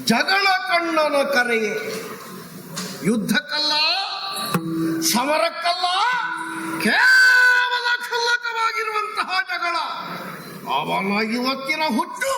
ಜಗಳ ಕಣ್ಣನ ಕರೆಯೇ, ಯುದ್ಧಕ್ಕಲ್ಲ, ಸಮರಕ್ಕಲ್ಲ, ಕೇವಲ ಕ್ಷುಲ್ಲಕವಾಗಿರುವಂತಹ ಜಗಳ. ಅವನ ಇವತ್ತಿನ ಹುಟ್ಟು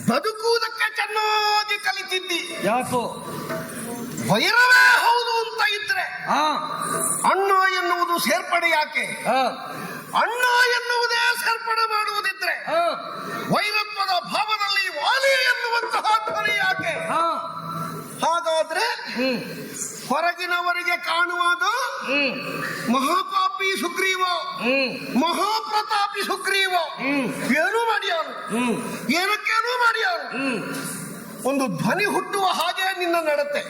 ಬದುಕುವುದಕ್ಕೆ ಚೆನ್ನಾಗಿ ಕಲಿತಿದ್ದಿ. ಯಾಕೋ ವೈರವೇ ಹೌದು ಅಂತ ಇದ್ರೆ ಅಣ್ಣ ಎನ್ನುವುದು ಸೇರ್ಪಡೆ ಯಾಕೆ? ಅಣ್ಣ ಎನ್ನುವುದೇ ಸೇರ್ಪಡೆ ಮಾಡುವುದಿದ್ರೆ ವೈರತ್ವದ ಭಾವದಲ್ಲಿ ವಾಲಿ ಎನ್ನುವಂತಹ ಧ್ವನಿ ಯಾಕೆ? ಹಾಗಾದ್ರೆ ಹೊರಗಿನವರಿಗೆ ಕಾಣುವುದು ಮಹಾಪಾಪಿ ಸುಗ್ರೀವ, ಮಹಾಪ್ರತಾಪಿ ಸುಗ್ರೀವ. ಏನೂ ಮಾಡ್ಯಾರು, ಏನಕ್ಕೇನೂ ಮಾಡ್ಯಾರು. ಒಂದು ಧ್ವನಿ ಹುಟ್ಟುವ ಹಾಗೆ ನಿನ್ನ ನಡತೆ.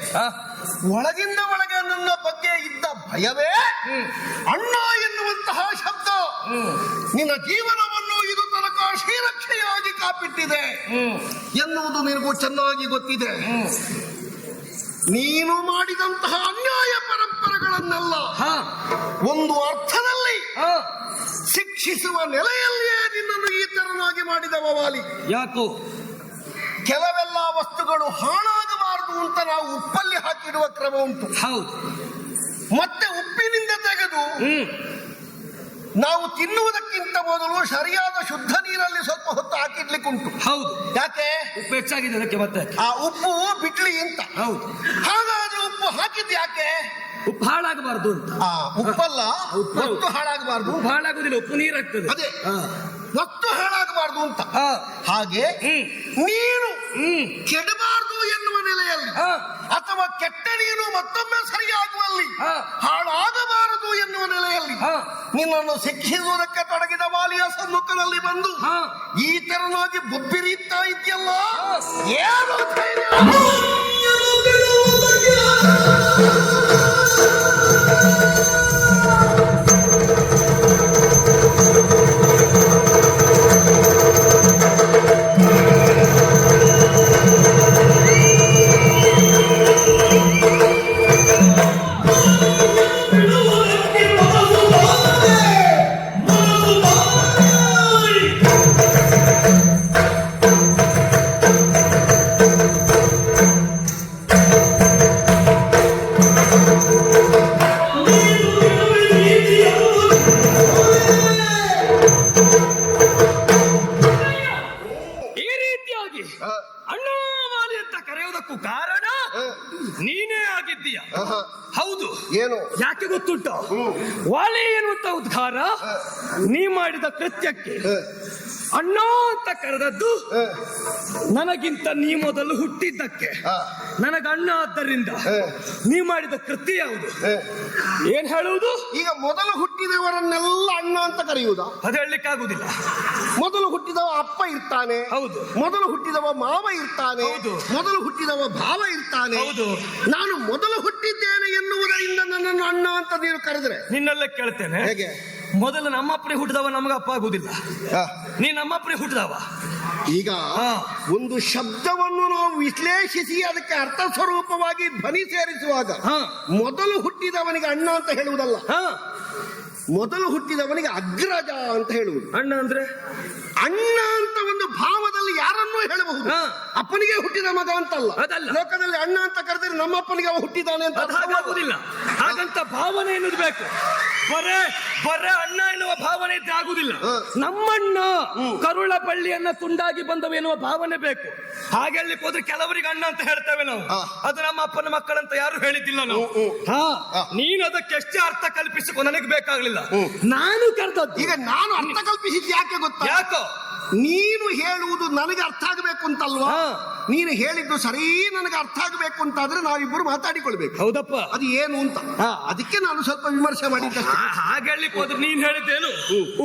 ಒಳಗಿಂದ ಒಳಗೆ ನನ್ನ ಬಗ್ಗೆ ಇದ್ದ ಭಯವೇ ಅಣ್ಣ ಎನ್ನುವಂತಹ ಶಬ್ದ ನಿನ್ನ ಜೀವನವನ್ನು ಇದು ತನಕ ಶ್ರೀರಕ್ಷೆಯಾಗಿ ಕಾಪಿಟ್ಟಿದೆ ಎನ್ನುವುದು ನಿನಗೂ ಚೆನ್ನಾಗಿ ಗೊತ್ತಿದೆ. ನೀನು ಮಾಡಿದಂತಹ ಅನ್ಯಾಯ ಪರಂಪರೆಗಳನ್ನೆಲ್ಲ ಒಂದು ಅರ್ಥದಲ್ಲಿ ಶಿಕ್ಷಿಸುವ ನೆಲೆಯಲ್ಲಿಯೇ ನಿನ್ನನ್ನು ಈ ತರನಾಗಿ ಮಾಡಿದವ ವಾಲಿ. ಯಾಕೋ ಕೆಲವೆಲ್ಲ ವಸ್ತುಗಳು ಹಾಳಾಗಬಾರದು ಅಂತ ನಾವು ಉಪ್ಪಲ್ಲಿ ಹಾಕಿಡುವ ಕ್ರಮ ಉಂಟು. ಹೌದು. ಮತ್ತೆ ಉಪ್ಪಿನಿಂದ ತೆಗೆದು ನಾವು ತಿನ್ನುವುದಕ್ಕಿಂತ ಮೊದಲು ಸರಿಯಾದ ಶುದ್ಧ ನೀರಲ್ಲಿ ಸ್ವಲ್ಪ ಹೊತ್ತು ಹಾಕಿಡ್ಲಿಕ್ಕುಂಟು. ಹೌದು. ಯಾಕೆ? ಉಪ್ಪು ಹೆಚ್ಚಾಗಿದೆ ಅದಕ್ಕೆ. ಮತ್ತೆ ಆ ಉಪ್ಪು ಬಿಟ್ಲಿ ಅಂತ. ಹೌದು. ಹಾಗಾದ್ರೆ ಉಪ್ಪು ಹಾಕಿದ್ ಯಾಕೆ? ಉಪ್ಪು ಹಾಳಾಗಬಾರ್ದು ಅಂತ. ಉಪ್ಪಲ್ಲ, ವಸ್ತು ಹಾಳಾಗಬಾರ್ದು. ಉಪ್ಪು ಹಾಳಾಗುದಿಲ್ಲ, ಉಪ್ಪು ನೀರಾಗ್ತದೆ. ಅದೇ ವಸ್ತು ಹಾಳಾಗಬಾರ್ದು ಅಂತ. ಹಾಗೆ ನೀನು ಕೆಡಬಾರ್ದು ಎನ್ನುವ ನೆಲೆಯಲ್ಲಿ ಅಥವಾ ಕೆಟ್ಟ ನೀನು ಮತ್ತೊಮ್ಮೆ ಸರಿಯಾಗುವಲ್ಲಿ ಹಾಳಾಗಬಾರದು ಎನ್ನುವ ನೆಲೆಯಲ್ಲಿ ನಿನ್ನನ್ನು ಶಿಕ್ಷಿಸುವುದಕ್ಕೆ ತೊಡಗಿದ ವಾಲಿಯ ಸಮ್ಮುಖದಲ್ಲಿ ಬಂದು ಈ ತೆರನಾಗಿ ಬೊಬ್ಬಿರಿಯುತ್ತಾ ಇದೆಯಲ್ಲ, ಏನು ಧೈರ್ಯ? ಹೌದು. ಏನು? ಯಾಕೆ ಗೊತ್ತುಂಟು? ವಾಲಿ ಎನ್ನುವಂತ ಉದ್ಘಾರ ನೀ ಮಾಡಿದ ಕೃತ್ಯಕ್ಕೆ ಅಣ್ಣ ಅಂತ ಕರೆದದ್ದು ನನಗಿಂತ ನೀ ಮೊದಲು ಹುಟ್ಟಿದ್ದಕ್ಕೆ. ನನಗ ಅಣ್ಣ ಆದ್ದರಿಂದ ನೀ ಮಾಡಿದ ಕೃತ್ಯ ಯಾವುದು? ಏನ್ ಹೇಳುವುದು? ಈಗ ಮೊದಲು ಹುಟ್ಟಿದವರನ್ನೆಲ್ಲ ಅಣ್ಣ ಅಂತ ಕರೆಯುವುದಾ? ಅದು ಹೇಳಲಿಕ್ಕಾಗುದಿಲ್ಲ. ಮೊದಲು ಹುಟ್ಟಿದವ ಅಪ್ಪ ಇರ್ತಾನೆ. ಹೌದು. ಮೊದಲು ಹುಟ್ಟಿದವ ಮಾವ ಇರ್ತಾನೆ. ಹೌದು. ಮೊದಲು ಹುಟ್ಟಿದವ ಭಾವ ಇರ್ತಾನೆ. ಹೌದು. ನಾನು ಮೊದಲು ಹುಟ್ಟಿದ್ದೇನೆ ಎನ್ನುವುದರಿಂದ ನನ್ನನ್ನು ಅಣ್ಣ ಅಂತ ನೀನು ಕರೆದ್ರೆ ನಿನ್ನಲ್ಲೇ ಕೇಳ್ತೇನೆ. ಹೇಗೆ? ಮೊದಲು ನಮ್ಮಪ್ಪನೇ ಹುಟ್ಟಿದವ ನಮಗ ಅಪ್ಪ ಆಗುದಿಲ್ಲ. ನೀ ನಮ್ಮಪ್ಪನೇ ಹುಟ್ಟಿದವ. ಈಗ ಒಂದು ಶಬ್ದವನ್ನು ನಾವು ವಿಶ್ಲೇಷಿಸಿ ಅದಕ್ಕೆ ಅರ್ಥ ಸ್ವರೂಪವಾಗಿ ಧ್ವನಿ ಸೇರಿಸುವಾಗ ಮೊದಲು ಹುಟ್ಟಿದವನಿಗೆ ಅಣ್ಣ ಅಂತ ಹೇಳುವುದಲ್ಲ, ಮೊದಲು ಹುಟ್ಟಿದವನಿಗೆ ಅಗ್ರಜ ಅಂತ ಹೇಳುವುದು. ಅಣ್ಣ ಅಂದ್ರೆ ಅಣ್ಣ ಅಂತ ಒಂದು ಭಾವದಲ್ಲಿ ಯಾರನ್ನೂ ಹೇಳಬಹುದು. ಅಪ್ಪನಿಗೆ ಹುಟ್ಟಿದ ಮಗ ಅಂತಲ್ಲ. ಲೋಕದಲ್ಲಿ ಅಣ್ಣ ಅಂತ ಕರೆದ್ರೆ ನಮ್ಮಪ್ಪನಿಗೆ ಅವ ಹುಟ್ಟಿದಾನೆ ಅಂತ ಆಗುದಿಲ್ಲ. ಹಾಗಂತ ಭಾವನೆ ಎನ್ನುವುದು ಬೇಕು. ಬರೇ ಅಣ್ಣ ಎನ್ನುವ ಭಾವನೆ ಇದ್ರೆ ಆಗುದಿಲ್ಲ. ನಮ್ಮಣ್ಣ ಕರುಳ ಬಳ್ಳಿಯನ್ನ ತುಂಡಾಗಿ ಬಂದವ ಎನ್ನುವ ಭಾವನೆ ಬೇಕು. ಹಾಗೆ ಹೇಳಲಿಕ್ಕೆ ಹೋದ್ರೆ ಕೆಲವರಿಗೆ ಅಣ್ಣ ಅಂತ ಹೇಳ್ತೇವೆ ನಾವು, ಅದು ನಮ್ಮ ಅಪ್ಪನ ಮಕ್ಕಳಂತ ಯಾರು ಹೇಳಿದ್ದಿಲ್ಲ ನಾವು. ನೀನು ಅದಕ್ಕೆ ಎಷ್ಟೇ ಅರ್ಥ ಕಲ್ಪಿಸಿಕೊ, ನನಗೆ ಬೇಕಾಗ್ಲಿಲ್ಲ. ನಾನು ಕರೆದದ್ದು. ಈಗ ನಾನು ಅರ್ಥ ಕಲ್ಪಿಸಿದ್ದು ಯಾಕೆ ಗೊತ್ತಾ? ಯಾಕೋ ನೀನು ಹೇಳುವುದು ನನಗೆ ಅರ್ಥ ಆಗಬೇಕು ಅಂತಲ್ವಾ? ನೀನು ಹೇಳಿದ್ದು ಸರಿ ನನಗೆ ಅರ್ಥ ಆಗಬೇಕು ಅಂತಾದ್ರೆ ನಾವಿಬ್ಬರು ಮಾತಾಡಿಕೊಳ್ಬೇಕು. ಹೌದಪ್ಪ, ಅದು ಏನು ಅಂತ ಅದಕ್ಕೆ ನಾನು ಸ್ವಲ್ಪ ವಿಮರ್ಶೆ ಮಾಡಿದ್ದೆ. ಹಾಗೆ ಹೇಳಲಿಕ್ಕೆ ಹೋದ್ರೆ ನೀನ್ ಹೇಳಿದ್ದೇನು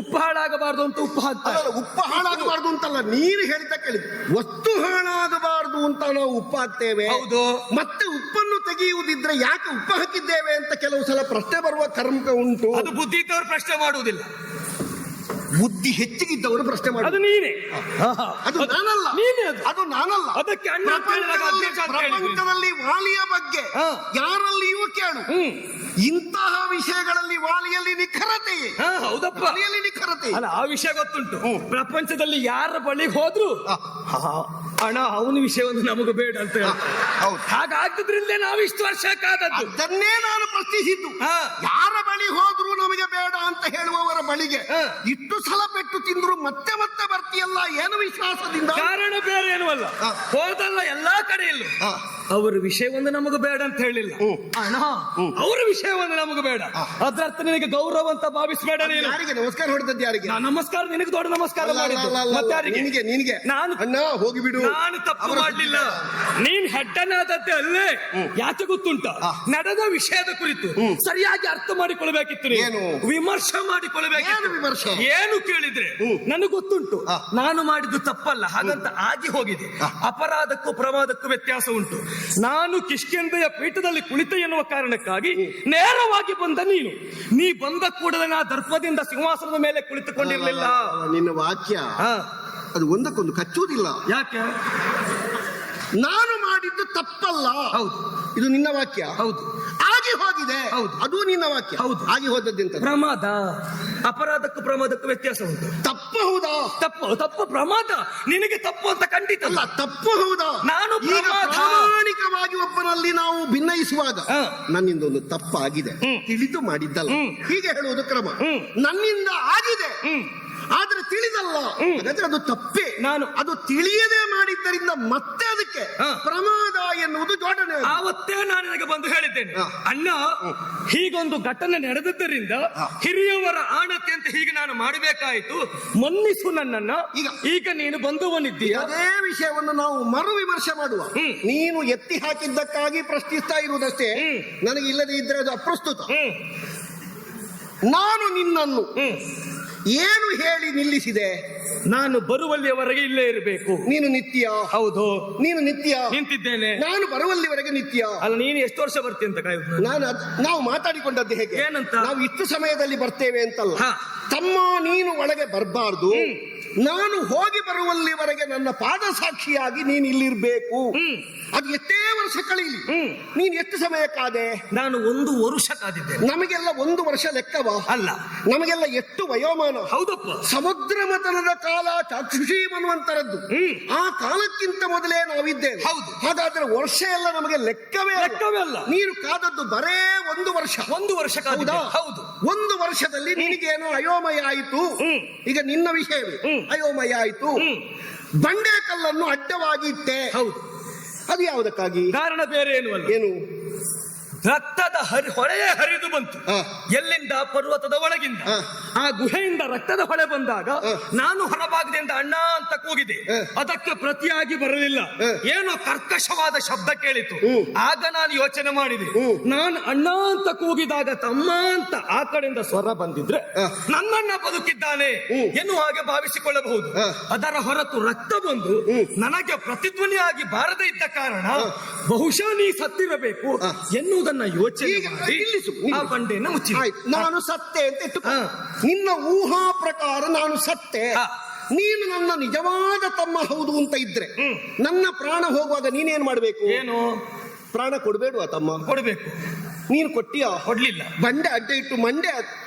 ಉಪ್ಪು ಹಾಳಾಗಬಾರ್ದು ಅಂತ ಉಪ್ಪು ಹಾಕ್ತಾರೆ. ಉಪ್ಪು ಹಾಳಾಗಬಾರ್ದು ಅಂತಲ್ಲ, ನೀನು ಹೇಳಿದ ಕೇಳಿದ್ ವಸ್ತು ಹಾಳಾಗಬಾರ್ದು ಅಂತ ನಾವು ಉಪ್ಪು ಹಾಕ್ತೇವೆ. ಹೌದು. ಮತ್ತೆ ಉಪ್ಪನ್ನು ತೆಗೆಯುವುದಿದ್ರೆ ಯಾಕೆ ಉಪ್ಪು ಹಾಕಿದ್ದೇವೆ ಅಂತ ಕೆಲವು ಸಲ ಪ್ರಶ್ನೆ ಬರುವ ಕರ್ಮ ಉಂಟು. ಅದು ಬುದ್ಧಿ ಇದ್ದವರು ಪ್ರಶ್ನೆ ಮಾಡುವುದಿಲ್ಲ, ಬುದ್ಧಿ ಹೆಚ್ಚಿಗಿದ್ದವರು ಪ್ರಶ್ನೆ ಮಾಡಿ. ಅದು ನೀನೇ, ಅದು ನಾನಲ್ಲ. ಅದು ನಾನಲ್ಲ. ಅದಕ್ಕೆ ಪ್ರಪಂಚದಲ್ಲಿ ವಾಲಿಯ ಬಗ್ಗೆ ಯಾರಲ್ಲಿಯೂ ಕೇಳು, ಇಂತಹ ವಿಷಯಗಳಲ್ಲಿ ವಾಲಿಯಲ್ಲಿ ನಿಖರತೆ. ಹೌದಪ್ಪ, ವಾಲಿಯಲ್ಲಿ ನಿಖರತೆ ಅಲ್ಲ, ಆ ವಿಷಯ ಗೊತ್ತುಂಟು. ಪ್ರಪಂಚದಲ್ಲಿ ಯಾರ ಬಳಿ ಹೋದ್ರು ಅಣ್ಣ ಅವನ ವಿಷಯವನ್ನು ನಮಗೆ ಬೇಡ ಅಂತ ಹಾಗಾಗ್ತದ್ರಿಂದ ನಾವು ಇಷ್ಟು ವರ್ಷ ಕಾದದ್ದು. ಅದನ್ನೇ ನಾನು ಪ್ರಶ್ನಿಸಿದ್ದು. ಯಾರ ಬಳಿ ಹೋದ್ರು ನಮಗೆ ಬೇಡ ಅಂತ ಹೇಳುವವರ ಬಳಿಗೆ ಇಷ್ಟು ಸಲ ಪೆಟ್ಟು ತಿಂದ್ರು ಮತ್ತೆ ಮತ್ತೆ ಬರ್ತೀಯಲ್ಲ, ಏನು ವಿಶ್ವಾಸದಿಂದ? ಕಾರಣ ಬೇರೆ ಏನೂ ಅಲ್ಲ, ಹೋದಲ್ಲ ಎಲ್ಲಾ ಕಡೆಯಲ್ಲೂ ಅವರ ವಿಷಯವನ್ನು ನಮಗೆ ಬೇಡ ಅಂತ ಹೇಳಿಲ್ಲ ಅಣ್ಣ, ಅವರ ವಿಷಯವನ್ನು ನಮಗೆ ಬೇಡ. ಅದರ್ಥ ನಿನಗೆ ಗೌರವ ಅಂತ ಭಾವಿಸಬೇಡ. ನೀನು ಯಾರಿಗೆ ನಮಸ್ಕಾರ ಹೊಡೆದದ್ದು? ಯಾರಿಗೆ ನಮಸ್ಕಾರ? ನಿನಗೆ ದೊಡ್ಡ ನಮಸ್ಕಾರ ಮಾಡಿದ್ದು. ನಿನಗೆ ನಾನು ಅಣ್ಣ ಹೋಗಿಬಿಡು, ನಾನು ತಪ್ಪು ಮಾಡಲಿಲ್ಲ. ನೀನ್ ಹೆಡ್ಡನಾದದ್ದೇ ಅಲ್ಲೇ. ಯಾಕೆ ಗೊತ್ತುಂಟ, ನಡೆದ ವಿಷಯದ ಕುರಿತು ಸರಿಯಾಗಿ ಅರ್ಥ ಮಾಡಿಕೊಳ್ಬೇಕಿತ್ತು. ಏನು ವಿಮರ್ಶೆ ಮಾಡಿಕೊಳ್ಬೇಕಿತ್ತು. ವಿಮರ್ಶೆ ಏನು ಕೇಳಿದ್ರೆ ನನಗೆ ಗೊತ್ತುಂಟು ನಾನು ಮಾಡಿದ್ದು ತಪ್ಪಲ್ಲ, ಹಾಗಂತ ಆಗಿ ಹೋಗಿದೆ. ಅಪರಾಧಕ್ಕೂ ಪ್ರಮಾದಕ್ಕೂ ವ್ಯತ್ಯಾಸ ಉಂಟು. ನಾನು ಕಿಷ್ಕಿಂಧೆಯ ಪೀಠದಲ್ಲಿ ಕುಳಿತ ಎನ್ನುವ ಕಾರಣಕ್ಕಾಗಿ ನೇರವಾಗಿ ಬಂದ ನೀ ಬಂದ ಕೂಡಲೇ ನಾ ದರ್ಪದಿಂದ ಸಿಂಹಾಸನದ ಮೇಲೆ ಕುಳಿತುಕೊಂಡಿರಲಿಲ್ಲ. ನಿನ್ನ ವಾಕ್ಯ ಅದು ಒಂದಕ್ಕೊಂದು ಕಚ್ಚುವುದಿಲ್ಲ. ಯಾಕೆ? ನಾನು ಮಾಡಿದ್ದು ತಪ್ಪಲ್ಲ. ಹೌದು, ಇದು ನಿನ್ನ ವಾಕ್ಯ. ಹೌದು, ಆಗಿ ಹೋಗಿದೆ. ಹೌದು, ಅದು ನಿನ್ನ ವಾಕ್ಯ. ಹೌದು, ಆಗಿ ಹೋದದ್ದಿಂತ ಪ್ರಮಾದ. ಅಪರಾಧಕ್ಕೂ ಪ್ರಮಾದಕ್ಕೂ ವ್ಯತ್ಯಾಸ ಉಂಟು. ತಪ್ಪು ಹೌದಾ? ತಪ್ಪು ಪ್ರಮಾದ. ನಿನಗೆ ತಪ್ಪು ಅಂತ ಖಂಡಿತ ಅಲ್ಲ, ತಪ್ಪು ಹೌದಾ? ನಾನು ಪ್ರಾಮಾಣಿಕವಾಗಿ ಒಬ್ಬನಲ್ಲಿ ನಾವು ಭಿನ್ನಯಿಸುವಾಗ ನನ್ನಿಂದ ಒಂದು ತಪ್ಪಾಗಿದೆ, ತಿಳಿದು ಮಾಡಿದ್ದಲ್ಲ, ಹೀಗೆ ಹೇಳುವುದು ಕ್ರಮ. ನನ್ನಿಂದ ಆಗಿದೆ ಆದ್ರೆ ತಿಳಿದಲ್ಲ, ಹಾಗಾದ್ರೆ ಅದು ತಪ್ಪೇ. ನಾನು ಅದು ತಿಳಿಯದೆ ಮಾಡಿದ್ದರಿಂದ ಮತ್ತೆ ಅದಕ್ಕೆ ಪ್ರಮಾದ ಎನ್ನುವುದು ಜೋಡಣೆ. ಆವತ್ತೇ ನಾನು ನಿನಗೆ ಬಂದು ಹೇಳಿದ್ದೇನೆ, ಅಣ್ಣ ಹೀಗೊಂದು ಘಟನೆ ನಡೆದದ್ದರಿಂದ ಹಿರಿಯವರ ಆಣತೆ ಅಂತ ಹೀಗೆ ನಾನು ಮಾಡಬೇಕಾಯಿತು, ಮನ್ನಿಸು ನನ್ನನ್ನ. ಈಗ ನೀನು ಬಂದವನಿದ್ದೀಯ. ಅದೇ ವಿಷಯವನ್ನು ನಾವು ಮರು ವಿಮರ್ಶೆ ಮಾಡುವ. ನೀನು ಎತ್ತಿ ಹಾಕಿದ್ದಕ್ಕಾಗಿ ಪ್ರಶ್ನಿಸ್ತಾ ಇರುವುದಷ್ಟೇ, ನನಗೆ ಇಲ್ಲದೆ ಇದ್ರೆ ಅದು ಅಪ್ರಸ್ತುತ. ನಾನು ನಿನ್ನನ್ನು ಏನು ಹೇಳಿ ನಿಲ್ಲಿಸಿದೆ? ನಾನು ಬರುವಲ್ಲಿಯವರೆಗೆ ಇಲ್ಲೇ ಇರಬೇಕು. ನೀನು ನಿತ್ಯ? ಹೌದು, ನೀನು ನಿತ್ಯ. ನಿಂತಿದ್ದೇನೆ. ನಾನು ಬರುವಲ್ಲಿವರೆಗೆ ನಿತ್ಯ. ಅಲ್ಲ, ನೀನು ಎಷ್ಟು ವರ್ಷ ಬರ್ತೀಯ ಅಂತ ಕಾಯುದು. ನಾವು ಮಾತಾಡಿಕೊಂಡದ್ದು ಹೇಗೆ? ಏನಂತ? ನಾವು ಇಷ್ಟು ಸಮಯದಲ್ಲಿ ಬರ್ತೇವೆ ಅಂತಲ್ಲ. ತಮ್ಮ ನೀನು ಒಳಗೆ ಬರಬಾರ್ದು, ನಾನು ಹೋಗಿ ಬರುವಲ್ಲಿವರೆಗೆ ನನ್ನ ಪಾದ ಸಾಕ್ಷಿಯಾಗಿ ನೀನು ಇಲ್ಲಿರ್ಬೇಕು. ಅದು ಎಷ್ಟೇ ವರ್ಷ ಕಳೀಲಿ, ನೀನು ಎಷ್ಟು ಸಮಯ ಕಾದೆ? ನಾನು 1 ವರ್ಷ ಕಾದಿದ್ದೇನೆ. ನಮಗೆಲ್ಲ 1 ವರ್ಷ ಲೆಕ್ಕವಾ? ಅಲ್ಲ, ನಮಗೆಲ್ಲ ಎಷ್ಟು ವಯೋಮಾನ. ಹೌದಪ್ಪ, ಸಮುದ್ರ ಮಥನದ ಕಾಲ ಚಾಕ್ಷುಷಿ ಮನ್ವಂತರದ್ದು. ಆ ಕಾಲಕ್ಕಿಂತ ಮೊದಲೇ ನಾವಿದ್ದೇವೆ. ಹೌದು. ಹಾಗಾದ್ರೆ ವರ್ಷ ಎಲ್ಲ ನಮಗೆ ಲೆಕ್ಕವೇ ಅಲ್ಲ. ನೀನು ಕಾದದ್ದು ಬರೇ 1 ವರ್ಷ. 1 ವರ್ಷ ಕಾದ. ಹೌದು, 1 ವರ್ಷದಲ್ಲಿ ನಿನಗೇನೋ ಅಯೋಮಯ ಆಯಿತು. ಈಗ ನಿನ್ನ ವಿಷಯವೇ ಅಯೋಮಯ ಆಯಿತು. ಬಂಡೆ ಕಲ್ಲನ್ನು ಅಡ್ಡವಾಗಿ ಇಟ್ಟೆ. ಹೌದು, ಅದು ಯಾವುದಕ್ಕಾಗಿ? ಕಾರಣ ಬೇರೆ ಏನು ಅಲ್ಲ. ಏನು? ರಕ್ತದ ಹೊಳೆಯೇ ಹರಿದು ಬಂತು. ಎಲ್ಲಿಂದ? ಪರ್ವತದ ಒಳಗಿಂದ. ಆ ಗುಹೆಯಿಂದ ರಕ್ತದ ಹೊಳೆ ಬಂದಾಗ ನಾನು ಹೊರಭಾಗದಿಂದ ಅಣ್ಣ ಅಂತ ಕೂಗಿದೆ. ಅದಕ್ಕೆ ಪ್ರತಿಯಾಗಿ ಬರಲಿಲ್ಲ, ಏನೋ ಕರ್ಕಶವಾದ ಶಬ್ದ ಕೇಳಿತು. ಆಗ ನಾನು ಯೋಚನೆ ಮಾಡಿದೆ, ನಾನು ಅಣ್ಣ ಅಂತ ಕೂಗಿದಾಗ ತಮ್ಮ ಅಂತ ಆ ಕಡೆಯಿಂದ ಸ್ವರ ಬಂದಿದ್ರೆ ನನ್ನಣ್ಣ ಬದುಕಿದ್ದಾನೆ ಎನ್ನುವ ಹಾಗೆ ಭಾವಿಸಿಕೊಳ್ಳಬಹುದು. ಅದರ ಹೊರತು ರಕ್ತ ಬಂದು ನನಗೆ ಪ್ರತಿಧ್ವನಿಯಾಗಿ ಬಾರದೇ ಇದ್ದ ಕಾರಣ ಬಹುಶಃ ನೀ ಸತ್ತಿರಬೇಕು ಎನ್ನುವುದನ್ನು ಯೋಚನೆ ಮಾಡಿ ಆ ಬಂಡೆಯನ್ನು ಮುಚ್ಚಿ ನಾನು ಸತ್ತೆ ಅಂತ ಇಟ್ಟು. ನಿನ್ನ ಊಹಾ ಪ್ರಕಾರ ನಾನು ಸತ್ತೆ. ನೀನು ನನ್ನ ನಿಜವಾದ ತಮ್ಮ ಹೌದು ಅಂತ ಇದ್ರೆ ನನ್ನ ಪ್ರಾಣ ಹೋಗುವಾಗ ನೀನೇನ್ ಮಾಡ್ಬೇಕು? ಏನು? ಪ್ರಾಣ ಕೊಡ್ಬೇಡುವ ತಮ್ಮ? ಕೊಡ್ಬೇಕು. ನೀನು ಕೊಟ್ಟಿಯ? ಕೊಡ್ಲಿಲ್ಲ. ಬಂಡೆ ಅಡ್ಡ ಇಟ್ಟು ಮಂಡೆ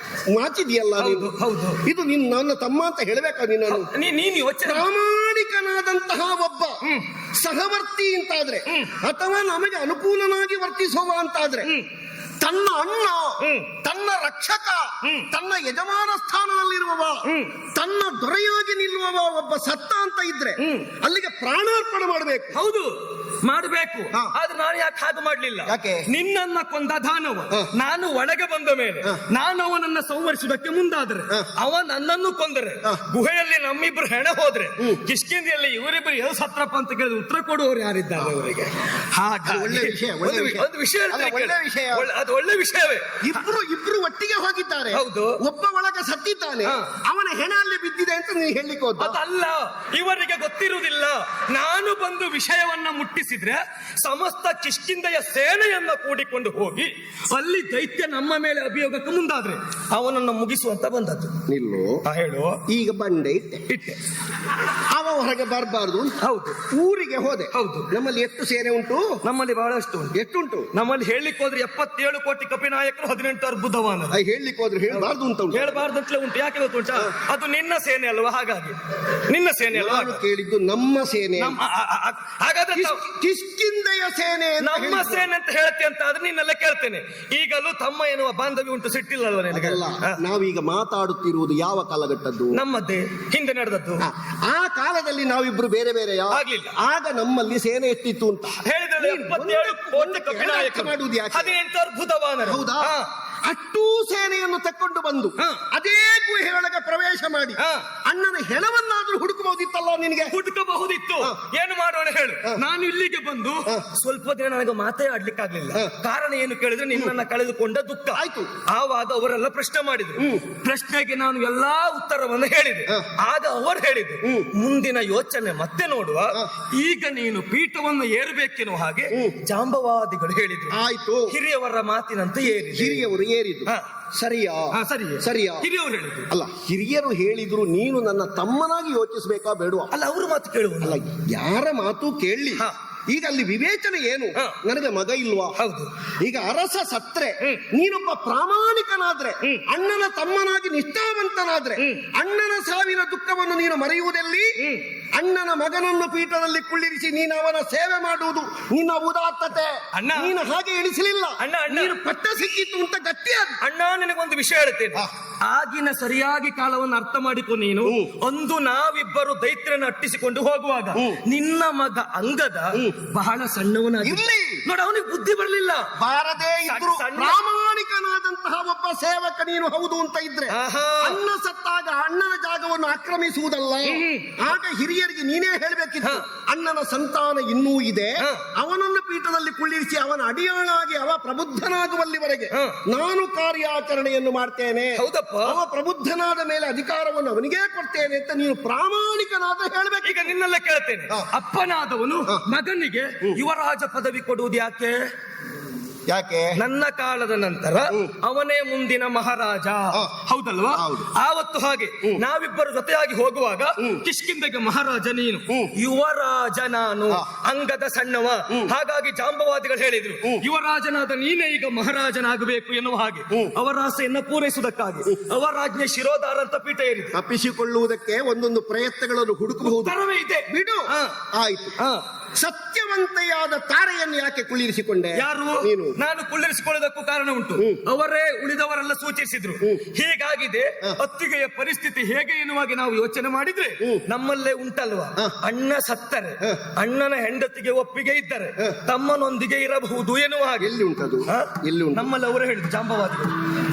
ಮಾಚಿದೆಯಲ್ಲ ನೀನು. ಹೌದು, ಇದು ನನ್ನ ತಮ್ಮ ಅಂತ ಹೇಳ್ಬೇಕಾ ನೀನು ಯೋಚನೆ? ಪ್ರಾಮಾಣಿಕನಾದಂತಹ ಒಬ್ಬ ಸಹವರ್ತಿ ಅಂತಾದ್ರೆ ಅಥವಾ ನಮಗೆ ಅನುಕೂಲನಾಗಿ ವರ್ತಿಸುವ ಅಂತಾದ್ರೆ ತನ್ನ ಅಣ್ಣ, ತನ್ನ ರಕ್ಷಕ, ತನ್ನ ಯಜಮಾನ ಸ್ಥಾನದಲ್ಲಿರುವವ, ತನ್ನ ದೊರೆಯಾಗಿ ನಿಲ್ಲುವವ ಒಬ್ಬ ಸತ್ತ ಅಂತ ಇದ್ರೆ ಅಲ್ಲಿಗೆ ಪ್ರಾಣಾರ್ಪಣೆ ಮಾಡಬೇಕು. ಹೌದು, ಮಾಡಬೇಕು. ಆದ್ರೆ ನಾನು ಯಾಕೆ ಹಾಗೆ ಮಾಡ್ಲಿಲ್ಲ? ಯಾಕೆ? ನಿನ್ನನ್ನ ಕೊಂದ ದಾನವ ನಾನು ಒಳಗೆ ಬಂದ ಮೇಲೆ ನಾನು ಅವನನ್ನ ಸಂವರಿಸುವುದಕ್ಕೆ ಮುಂದಾದ್ರೆ ಅವ ನನ್ನನ್ನು ಕೊಂದರೆ ಗುಹೆಯಲ್ಲಿ ನಮ್ಮಿಬ್ರು ಹೆಣ ಹೋದ್ರೆ ಕಿಷ್ಕಿಂದಿಯಲ್ಲಿ ಇವರಿಬ್ರು ಎಲ್ಲಿ ಸತ್ರಪ್ಪ ಅಂತ ಕೇಳಿದ್ರೆ ಉತ್ತರ ಕೊಡುವವರು ಯಾರಿದ್ದಾರೆ ಅವರಿಗೆ? ಒಳ್ಳೆ ವಿಷಯ, ಒಳ್ಳೆ ವಿಷಯ. ಒಂದು ವಿಷಯ ಹೇಳ್ತೀನಿ ಕೇಳು. ಒಳ್ಳೆ ವಿಷಯ. ಅದು ಒಳ್ಳೆ ವಿಷಯವೇ. ಇಬ್ರು ಒಟ್ಟಿಗೆ ಹೋಗಿದ್ದಾರೆ. ಹೌದು. ಒಬ್ಬ ಒಳಗೆ ಸತ್ತಿದ್ದಾನೆ, ಅವನ ಹೆಣ ಅಲ್ಲಿ ಬಿದ್ದಿದೆ ಅಂತ ನೀನು ಹೇಳಲಿಕ್ಕೆ ಹೋದ. ಅದಲ್ಲ, ಇವರಿಗೆ ಗೊತ್ತಿರುವುದಿಲ್ಲ. ನಾನು ಬಂದು ವಿಷಯವನ್ನ ಮುಟ್ಟಿಸಿದ್ರೆ ಸಮಸ್ತ ಕಿಷ್ಕಿಂದೆಯ ಸೇನೆಯನ್ನ ಕೂಡಿಕೊಂಡು ಹೋಗಿ ಅಲ್ಲಿ ದೈತ್ಯ ನಮ್ಮ ಮೇಲೆ ಅಭಿಯೋಗಕ್ಕೆ ಮುಂದಾದ್ರೆ ಅವನನ್ನು ಮುಗಿಸುವಂತ ಬಂದದ್ದು. ನಿಲ್ಲು, ಹೇಳು. ಈಗ ಬಂಡೆ ಇಟ್ಟೆ ಅವ ಹೊರಗೆ ಬರಬಾರ್ದು. ಹೌದು. ಊರಿಗೆ ಹೋದೆ. ಹೌದು. ನಮ್ಮಲ್ಲಿ ಎಷ್ಟು ಸೇನೆ ಉಂಟು? ನಮ್ಮಲ್ಲಿ ಬಹಳಷ್ಟು ಉಂಟು. ಎಷ್ಟುಂಟು? ನಮ್ಮಲ್ಲಿ ಹೇಳಲಿಕ್ಕೆ ಹೋದ್ರೆ 77 ಕೋಟಿ ಕಪಿನಾಯಕರು, 18 ಅರ್ಬುದವಾನ. ಹೇಳಲಿಕ್ಕೆ ಹೋದ್ರೆ ಹೇಳಬಾರ್ದು ಅಂತ ಉಂಟು. ಹೇಳಬಾರ್ದಂತಲೇ ಉಂಟು. ಯಾಕೆ ಗೊತ್ತುಂಟಾ? ಅದು ನಿನ್ನ ಸೇನೆ ಅಲ್ವಾ, ಹಾಗಾಗಿ ನಿನ್ನ ಸೇನೆ ಅಲ್ವಾ. ನಾನು ಕೇಳಿದ್ದು ನಮ್ಮ ಸೇನೆ. ಹಾಗಾದ್ರೆ ಕಿಷ್ಕಿಂದೆಯ ಸೇನೆ, ನಮ್ಮ ಸೇನೆ ಅಂತ ಹೇಳ್ತೆ ಅಂತ ಆದ್ರೆ ನಿನ್ನೆಲ್ಲ ಕೇಳ್ತೇನೆ. ಈಗಲೂ ತಮ್ಮ ಎನ್ನುವ ಬಾಂಧವ್ಯ ಉಂಟು, ಸಿಟ್ಟಿಲ್ಲಲ್ವ ನಿನಗೆ? ನಾವೀಗ ಮಾತಾಡುತ್ತಿರುವುದು ಯಾವ ಕಾಲಘಟ್ಟದ್ದು? ನಮ್ಮದ್ದೇ, ಹಿಂದೆ ನಡೆದದ್ದು. ಆ ಕಾಲದಲ್ಲಿ ನಾವಿಬ್ರು ಬೇರೆ ಬೇರೆ ಆಗ್ಲಿಲ್ಲ. ಆಗ ನಮ್ಮಲ್ಲಿ ಸೇನೆ ಎಷ್ಟಿತ್ತು ಅಂತ ಹೇಳಿದ್ರೆ 77 ಕೋಟಿ ಕಪಿನಾಯಕರು, 18 ಅರ್ಬುದವಾನರು. ಹೌದಾ? ಅಷ್ಟೂ ಸೇನೆಯನ್ನು ತಕ್ಕೊಂಡು ಬಂದು ಅದೇ ಗುಹೆಯೊಳಗೆ ಪ್ರವೇಶ ಮಾಡಿ ಅಣ್ಣನ ಹೆಣವನ್ನಾದ್ರೂ ಹುಡುಕಬಹುದಿತ್ತಲ್ಲ ನಿನಗೆ? ಹುಡುಕಬಹುದಿತ್ತು. ಏನು ಮಾಡೋಣ ಹೇಳು? ನಾನು ಇಲ್ಲಿಗೆ ಬಂದು ಸ್ವಲ್ಪ ದಿನ ನನಗೆ ಮಾತೇ ಆಡ್ಲಿಕ್ಕಾಗ್ಲಿಲ್ಲ. ಕಾರಣ ಏನು ಕೇಳಿದ್ರೆ ನಿನ್ನನ್ನ ಕಳೆದುಕೊಂಡ ದುಃಖ ಆಯ್ತು. ಆವಾಗ ಅವರೆಲ್ಲ ಪ್ರಶ್ನೆ ಮಾಡಿದ್ರು. ಪ್ರಶ್ನೆಗೆ ನಾನು ಎಲ್ಲಾ ಉತ್ತರವನ್ನು ಹೇಳಿದೆ. ಆಗ ಅವರು ಹೇಳಿದ್ರು, ಮುಂದಿನ ಯೋಚನೆ ಮತ್ತೆ ನೋಡುವ, ಈಗ ನೀನು ಪೀಠವನ್ನು ಏರಬೇಕೆನ್ನುವ ಹಾಗೆ ಜಾಂಬವಾದಿಗಳು ಹೇಳಿದ್ರು. ಆಯ್ತು. ಹಿರಿಯವರ ಮಾತಿನಂತೆ ಹಿರಿಯವರು ಏರಿದ್ರು. ಸರಿಯಾ? ಸರಿಯಾ? ಹಿರಿಯವರು ಹೇಳಿದ್ರು. ಅಲ್ಲ, ಹಿರಿಯರು ಹೇಳಿದ್ರು, ನೀನು ನನ್ನ ತಮ್ಮನಾಗಿ ಯೋಚಿಸ್ಬೇಕಾ ಬೇಡವಾ? ಅಲ್ಲ, ಅವ್ರ ಮಾತು ಕೇಳುವ. ಅಲ್ಲ, ಯಾರ ಮಾತು ಕೇಳಲಿ. ಈಗ ಅಲ್ಲಿ ವಿವೇಚನೆ ಏನು? ನನಗೆ ಮಗ ಇಲ್ವಾ? ಹೌದು. ಈಗ ಅರಸ ಸತ್ರೆ ನೀನೊಬ್ಬ ಪ್ರಾಮಾಣಿಕನಾದ್ರೆ, ಅಣ್ಣನ ತಮ್ಮನಾಗಿ ನಿಷ್ಠಾವಂತನಾದ್ರೆ, ಅಣ್ಣನ ಸಾವಿನ ದುಃಖವನ್ನು ನೀನು ಮರೆಯುವುದೆಲ್ಲಿ? ಅಣ್ಣನ ಮಗನನ್ನು ಪೀಠದಲ್ಲಿ ಕುಳ್ಳಿರಿಸಿ ನೀನು ಅವನ ಸೇವೆ ಮಾಡುವುದು ನಿನ್ನ ಉದಾತ್ತತೆ. ನೀನು ಹಾಗೆ ಎಣಿಸಲಿಲ್ಲ. ನೀನು ಪಟ್ಟ ಸಿಕ್ಕಿತ್ತು ಅಂತ ಗಟ್ಟಿಯಾದ. ಅಣ್ಣ, ನಿನಗೊಂದು ವಿಷಯ ಹೇಳ್ತೇನೆ. ಆಗಿನ ಸರಿಯಾಗಿ ಕಾಲವನ್ನು ಅರ್ಥ ಮಾಡಿಕೊ ನೀನು. ಒಂದು ನಾವಿಬ್ಬರು ದೈತ್ಯರನ್ನು ಅಟ್ಟಿಸಿಕೊಂಡು ಹೋಗುವಾಗ ನಿನ್ನ ಮಗ ಅಂಗದ ಬಹಳ ಸಣ್ಣವನಾಗಿರ್ಲಿ ನೋಡ, ಅವನಿಗೆ ಬುದ್ಧಿ ಬರಲಿಲ್ಲ. ಬಾರದೇ ಇದ್ರು ಪ್ರಾಮಾಣಿಕನಾದಂತಹ ಒಬ್ಬ ಸೇವಕ ನೀನು ಹೌದು ಅಂತ ಇದ್ರೆ ಅಣ್ಣ ಸತ್ತಾಗ ಅಣ್ಣನ ಜಾಗವನ್ನು ಆಕ್ರಮಿಸುವುದಲ್ಲ. ಆಗ ಹಿರಿಯರಿಗೆ ನೀನೇ ಹೇಳಬೇಕಿತ್ತು, ಅಣ್ಣನ ಸಂತಾನ ಇನ್ನೂ ಇದೆ, ಅವನನ್ನು ಪೀಠದಲ್ಲಿ ಕುಳ್ಳಿರಿಸಿ ಅವನ ಅಡಿಯಾಳಾಗಿ ಅವ ಪ್ರಬುದ್ಧನಾಗುವಲ್ಲಿವರೆಗೆ ನಾನು ಕಾರ್ಯಾಚರಣೆಯನ್ನು ಮಾಡ್ತೇನೆ. ಅವ ಪ್ರಬುದ್ಧನಾದ ಮೇಲೆ ಅಧಿಕಾರವನ್ನು ಅವನಿಗೇ ಕೊಡ್ತೇನೆ ಅಂತ ನೀನು ಪ್ರಾಮಾಣಿಕನಾದ ಹೇಳಬೇಕು. ಈಗ ನಿನ್ನೆಲ್ಲ ಕೇಳ್ತೇನೆ, ಅಪ್ಪನಾದವನು ಮಗನಿಗೆ ಯುವರಾಜ ಪದವಿ ಕೊಡುವುದು ಯಾಕೆ? ನನ್ನ ಕಾಲದ ನಂತರ ಅವನೇ ಮುಂದಿನ ಮಹಾರಾಜ, ಹೌದಲ್ವಾ? ಆವತ್ತು ಹಾಗೆ ನಾವಿಬ್ಬರು ಜೊತೆಯಾಗಿ ಹೋಗುವಾಗ ಕಿಷ್ಕಿಂದೆಗೆ ಮಹಾರಾಜ ನೀನು, ಯುವರಾಜ ನಾನು, ಅಂಗದ ಸಣ್ಣವ. ಹಾಗಾಗಿ ಜಾಂಬವಾದಿಗಳು ಹೇಳಿದ್ರು, ಯುವರಾಜನಾದ ನೀನೇ ಈಗ ಮಹಾರಾಜನಾಗಬೇಕು ಎನ್ನುವ ಹಾಗೆ ಅವರ ಆಸೆಯನ್ನ ಪೂರೈಸುವುದಕ್ಕಾಗಿ ಅವರಾಜ್ಞೆ ಶಿರೋಧಾರ ಅಂತ ಪೀಠ ಏರಿದೆ. ತಪ್ಪಿಸಿಕೊಳ್ಳುವುದಕ್ಕೆ ಒಂದೊಂದು ಪ್ರಯತ್ನಗಳನ್ನು ಹುಡುಕಬಹುದು. ತರವೇ ಇದೆ, ಬಿಡು. ಆಯ್ತು. ಸತ್ಯವಂತೆಯಾದ ತಾರೆಯನ್ನು ಯಾಕೆ ಕುಳ್ಳಿರಿಸಿಕೊಂಡೆ? ಯಾರು? ನೀನು. ನಾನು ಕುಳ್ಳಿರಿಸಿಕೊಳ್ಳೋದಕ್ಕೂ ಕಾರಣ ಉಂಟು. ಅವರೇ ಉಳಿದವರೆಲ್ಲ ಸೂಚಿಸಿದ್ರು. ಹೀಗಾಗಿದೆ ಅತ್ತಿಗೆಯ ಪರಿಸ್ಥಿತಿ ಹೇಗೆ ಎನ್ನುವಾಗ ನಾವು ಯೋಚನೆ ಮಾಡಿದ್ರೆ ನಮ್ಮಲ್ಲೇ ಉಂಟಲ್ವಾ, ಅಣ್ಣ ಸತ್ತರೆ ಅಣ್ಣನ ಹೆಂಡತಿಗೆ ಒಪ್ಪಿಗೆ ಇದ್ದರೆ ತಮ್ಮನೊಂದಿಗೆ ಇರಬಹುದು ಎನ್ನುವ ಹಾಗೆ. ಎಲ್ಲಿ ಉಂಟದು? ನಮ್ಮಲ್ಲಿ ಅವರೇ ಹೇಳಿದ್ರು,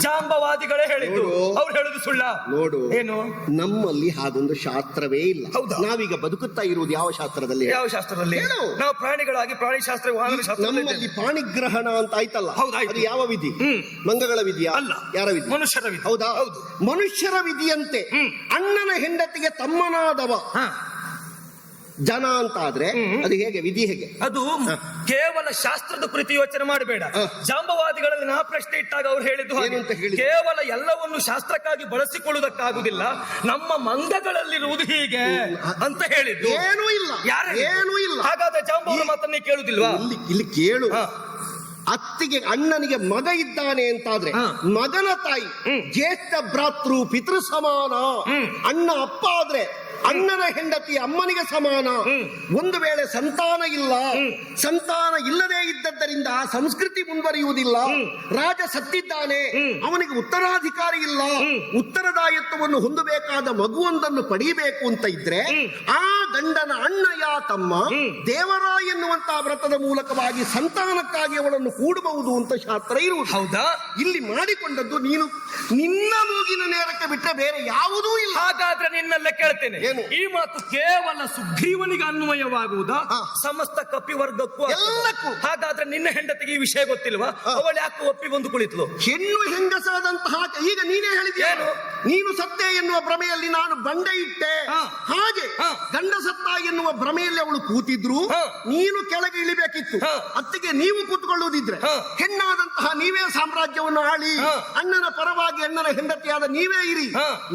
ಜಾಂಬವಾದಿಗಳೇ ಹೇಳಿದ್ರು. ಅವ್ರು ಹೇಳುದು ಸುಳ್ಳ? ನೋಡು, ಏನು, ನಮ್ಮಲ್ಲಿ ಹಾಗೊಂದು ಶಾಸ್ತ್ರವೇ ಇಲ್ಲ. ನಾವೀಗ ಬದುಕುತ್ತಾ ಇರುವುದು ಯಾವ ಶಾಸ್ತ್ರದಲ್ಲಿ? ಯಾವ ಶಾಸ್ತ್ರದಲ್ಲಿ? ನಾವು ಪ್ರಾಣಿಗಳಾಗಿ ಪ್ರಾಣಿಶಾಸ್ತ್ರ, ನಮ್ಮಲ್ಲಿ ಪ್ರಾಣಿಗ್ರಹಣ ಅಂತ ಆಯ್ತಲ್ಲ, ಅದು ಯಾವ ವಿಧಿ? ಮಂಗಗಳ ವಿಧಿಯಾ? ಅಲ್ಲ, ಯಾರ ವಿಧಿ? ಮನುಷ್ಯರ ವಿಧಿ. ಹೌದಾ? ಮನುಷ್ಯರ ವಿಧಿಯಂತೆ ಅಣ್ಣನ ಹೆಂಡತಿಗೆ ತಮ್ಮನಾದವ ಜನ ಅಂತ ಆದ್ರೆ ಅದು ಹೇಗೆ? ವಿಧಿ ಹೇಗೆ? ಅದು ಕೇವಲ ಶಾಸ್ತ್ರದ ಕುರಿತು ಯೋಚನೆ ಮಾಡಬೇಡ. ಜಾಂಬವಾದಿಗಳಲ್ಲಿ ನಾ ಪ್ರಶ್ನೆ ಇಟ್ಟಾಗ ಅವ್ರು ಹೇಳಿದ್ದು ಕೇವಲ ಎಲ್ಲವನ್ನು ಶಾಸ್ತ್ರಕ್ಕಾಗಿ ಬಳಸಿಕೊಳ್ಳುವುದಕ್ಕಾಗುವುದಿಲ್ಲ, ನಮ್ಮ ಮಂಗಗಳಲ್ಲಿರುವುದು ಹೀಗೆ ಅಂತ ಹೇಳಿದ್ದು. ಏನೂ ಇಲ್ಲ, ಯಾರು? ಏನೂ ಇಲ್ಲ. ಹಾಗಾದ್ರೆ ಜಾಂಬವರ ಮಾತನ್ನೇ ಕೇಳುದಿಲ್ವಾ? ಇಲ್ಲಿ ಕೇಳು. ಅತ್ತಿಗೆ ಅಣ್ಣನಿಗೆ ಮಗ ಇದ್ದಾನೆ ಅಂತಾದ್ರೆ ಮಗನ ತಾಯಿ ಜ್ಯೇಷ್ಠ ಭ್ರಾತೃ ಪಿತೃ ಸಮಾನ. ಅಣ್ಣ ಅಪ್ಪ ಆದ್ರೆ ಅಣ್ಣನ ಹೆಂಡತಿ ಅಮ್ಮನಿಗೆ ಸಮಾನ. ಒಂದು ವೇಳೆ ಸಂತಾನ ಇಲ್ಲ, ಸಂತಾನ ಇಲ್ಲದೆ ಇದ್ದದ್ದರಿಂದ ಸಂಸ್ಕೃತಿ ಮುಂದುವರಿಯುವುದಿಲ್ಲ. ರಾಜ ಸತ್ತಿದ್ದಾನೆ, ಅವನಿಗೆ ಉತ್ತರಾಧಿಕಾರಿ ಇಲ್ಲ, ಉತ್ತರದಾಯಿತ್ವವನ್ನು ಹೊಂದಬೇಕಾದ ಮಗುವೊಂದನ್ನು ಪಡೆಯಬೇಕು ಅಂತ ಇದ್ರೆ ಆ ಗಂಡನ ಅಣ್ಣಯ್ಯ ತಮ್ಮ ದೇವರ ಎನ್ನುವಂತಹ ವ್ರತದ ಮೂಲಕವಾಗಿ ಸಂತಾನಕ್ಕಾಗಿ ಅವಳನ್ನು ಕೂಡಬಹುದು ಅಂತ ಶಾಸ್ತ್ರ ಇರುವುದು. ಹೌದಾ? ಇಲ್ಲಿ ಮಾಡಿಕೊಂಡದ್ದು ನೀನು ನಿನ್ನ ಮೂಗಿನ ನೇರಕ್ಕೆ ಬಿಟ್ಟರೆ ಬೇರೆ ಯಾವುದೂ ಇಲ್ಲ. ಹಾಗಾದ್ರೆ ನಿನ್ನೆಲ್ಲ ಕೇಳ್ತೇನೆ, ಏನು? ಈ ಮಾತು ಕೇವಲ ಸುಗ್ರೀವನಿಗೆ ಅನ್ವಯವಾಗುವುದಾ ಸಮಸ್ತ ಕಪಿವರ್ಗಕ್ಕೂ ಎಲ್ಲಕ್ಕೂ? ಹಾಗಾದ್ರೆ ನಿನ್ನ ಹೆಂಡತಿಗೆ ಈ ವಿಷಯ ಗೊತ್ತಿಲ್ವಾ? ಅವಳು ಯಾಕೆ ಒಪ್ಪಿ ಬಂದು ಕುಳಿತಳು? ಹೆಣ್ಣು ಹೆಂಗಸಾದಂತಹ ಈಗ ನೀನೇ ಹೇಳಿದ್ಯೇನು, ನೀನು ಸತ್ತೆ ಎನ್ನುವ ಭ್ರಮೆಯಲ್ಲಿ ನಾನು ಬಂಡೆ ಇಟ್ಟೆ, ಹಾಗೆ ಗಂಡ ಸತ್ತ ಎನ್ನುವ ಭ್ರಮೆಯಲ್ಲಿ ಅವಳು ಕೂತಿದ್ರು, ನೀನು ಕೆಳಗೆ ಇಳಿಬೇಕಿತ್ತು. ಅತ್ತಿಗೆ ನೀವು ಕೂತ್ಕೊಳ್ಳುವುದಿದ್ರೆ ಹೆಣ್ಣಾದಂತಹ ನೀವೇ ಸಾಮ್ರಾಜ್ಯವನ್ನು ಆಳಿ, ಅಣ್ಣನ ಪರವಾಗಿ ಅಣ್ಣನ ಹೆಂಡತಿಯಾದ ನೀವೇ ಇರಿ.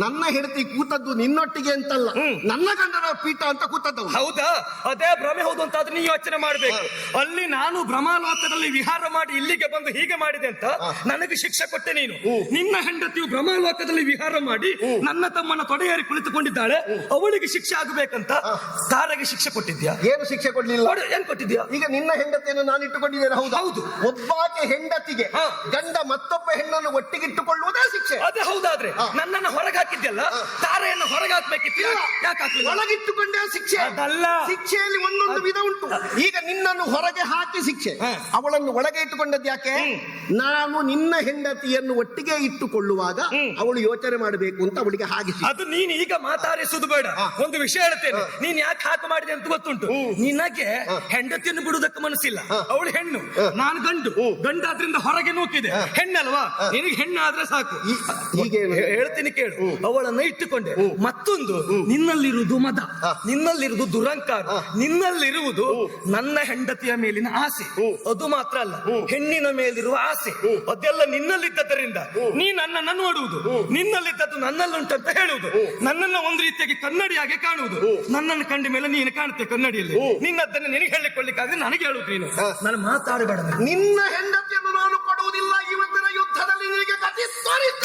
ನನ್ನ ಹೆಂಡತಿ ಕೂತದ್ದು ನಿನ್ನೊಟ್ಟಿಗೆ ಅಂತಲ್ಲ, ನನ್ನ ಗಂಡನ ಪೀಠ ಅಂತ ಕೂತದ್ದವು. ಹೌದಾ? ಅದೇ ಭ್ರಮೆ ಹೌದು ಅಂತ ಆದ್ರೆ ನೀವು ಯೋಚನೆ ಮಾಡ್ಬೇಕು. ಅಲ್ಲಿ ನಾನು ಭ್ರಮಾಲೋಕದಲ್ಲಿ ವಿಹಾರ ಮಾಡಿ ಇಲ್ಲಿಗೆ ಬಂದು ಹೀಗೆ ಮಾಡಿದೆ ಅಂತ ನನಗೆ ಶಿಕ್ಷೆ ಕೊಟ್ಟೆ ನೀನು. ನಿನ್ನ ಹೆಂಡತಿಯು ಭ್ರಮಾಲೋಕದಲ್ಲಿ ವಿಹಾರ ಮಾಡಿ ನನ್ನ ತಮ್ಮನ ತೊಡೆಯೇರಿ ಕುಳಿತುಕೊಂಡಿದ್ದಾಳೆ, ಅವಳಿಗೆ ಶಿಕ್ಷೆ ಆಗಬೇಕಂತ ತಾರಗೆ ಶಿಕ್ಷೆ ಕೊಟ್ಟಿದ್ಯಾ? ಏನು ಶಿಕ್ಷೆ ಕೊಡ್ಲಿಲ್ಲ. ಏನ್ ಕೊಟ್ಟಿದ್ಯಾ? ಈಗ ನಿನ್ನ ಹೆಂಡತಿಯನ್ನು ನಾನು ಇಟ್ಟುಕೊಂಡಿದ್ದೇನೆ. ಹೌದು. ಒಬ್ಬಾಕೆ ಹೆಂಡತಿಗೆ ಗಂಡ ಮತ್ತೊಬ್ಬ ಹೆಣ್ಣನ್ನು ಒಟ್ಟಿಗಿಟ್ಟುಕೊಳ್ಳುವುದೇ ಶಿಕ್ಷೆ. ಅದೇ ಹೌದಾದ್ರೆ ನನ್ನನ್ನು ಹೊರಗೆ ಹಾಕಿದ್ಯಲ್ಲ, ತಾರೆಯನ್ನು ಹೊರಗೆ ಹಾಕ್ಬೇಕಿತ್ತು, ಯಾಕೆ ಹಾಕ್ಲಿಲ್ಲ? ಒಳಗಿಟ್ಟುಕೊಂಡೇ ಶಿಕ್ಷೆ ಅದಲ್ಲ. ಶಿಕ್ಷೆಯಲ್ಲಿ ಒಂದೊಂದು ವಿಧ ಉಂಟು. ಈಗ ನಿನ್ನನ್ನು ಹೊರಗೆ ಹಾಕಿ ಶಿಕ್ಷೆ, ಅವಳನ್ನು ಒಳಗೆ ಇಟ್ಟುಕೊಂಡದ್ದು ಯಾಕೆ? ನಾನು ನಿನ್ನ ಹೆಂಡತಿಯನ್ನು ಒಟ್ಟಿಗೆ ಇಟ್ಟುಕೊಳ್ಳುವಾಗ ಅವಳು ಯೋಚನೆ ಮಾಡಬೇಕು ಅಂತ ಅವಳಿಗೆ ಹಾಗೆ. ಅದು ನೀನು ಈಗ ಮಾತಾಡಿಸುದು ಬೇಡ. ಒಂದು ವಿಷಯ ಹೇಳ್ತೇನೆ, ನೀನ್ ಯಾಕೆ ಹಾಕು ಮಾಡಿದೆ ಅಂತ ಗೊತ್ತುಂಟು. ನಿನಗೆ ಹೆಂಡತಿಯನ್ನು ಬಿಡುವುದಕ್ಕೆ ಮನಸ್ಸಿಲ್ಲ, ಅವಳು ಹೆಣ್ಣು, ನಾನು ಗಂಡು. ಗಂಡಾದ್ರಿಂದ ಹೊರಗೆ ನೂಕಿದೆ, ಹೆಣ್ಣಲ್ವಾ? ನಿನಗೆ ಹೆಣ್ಣಾದ್ರೆ ಸಾಕು. ಹೀಗೆ ಹೇಳ್ತೀನಿ ಕೇಳು, ಅವಳನ್ನ ಇಟ್ಟುಕೊಂಡೆ. ಮತ್ತೊಂದು, ನಿನ್ನಲ್ಲಿರುವುದು ಮದ, ನಿನ್ನಲ್ಲಿರುವುದು ದುರಂಕಾರ, ನಿನ್ನಲ್ಲಿರುವುದು ನನ್ನ ಹೆಂಡತಿಯ ಮೇಲಿನ ಆಸೆ. ಅದು ಮಾತ್ರ ಅಲ್ಲ, ಹೆಣ್ಣಿನ ಮೇಲಿರುವ ಆಸೆ, ಅದೆಲ್ಲ ನಿನ್ನಲ್ಲಿದ್ದರಿಂದ ನೀ ನನ್ನನ್ನು ನೋಡುವುದು, ನಿನ್ನಲ್ಲಿದ್ದದ್ದು ನನ್ನಲ್ಲುಂಟಂತ ಹೇಳುವುದು, ನನ್ನನ್ನು ಒಂದು ರೀತಿಯಾಗಿ ಕನ್ನಡಿಯಾಗಿ ಕಾಣುವುದು. ನನ್ನನ್ನು ಕಂಡ ಮೇಲೆ ನೀನು ಕಾಣುತ್ತೆ ಕನ್ನಡಿಯಲ್ಲಿ, ನಿನ್ನದನ್ನು ನಿನಗೆ ಹೇಳಿಕೊಳ್ಳಿಕ್ಕಾದ್ರೆ ನನಗೆ ಹೇಳುದು. ನೀನು ನಾನು ಮಾತಾಡಬೇಡ. ನಿನ್ನ ಹೆಂಡತಿಯನ್ನು ನಾನು ಕೊಡುವುದಿಲ್ಲ. ಇವತ್ತಿನ ಯುದ್ಧದಲ್ಲಿ ನಿನಗೆ ಗತಿ ತೋರಿಸ.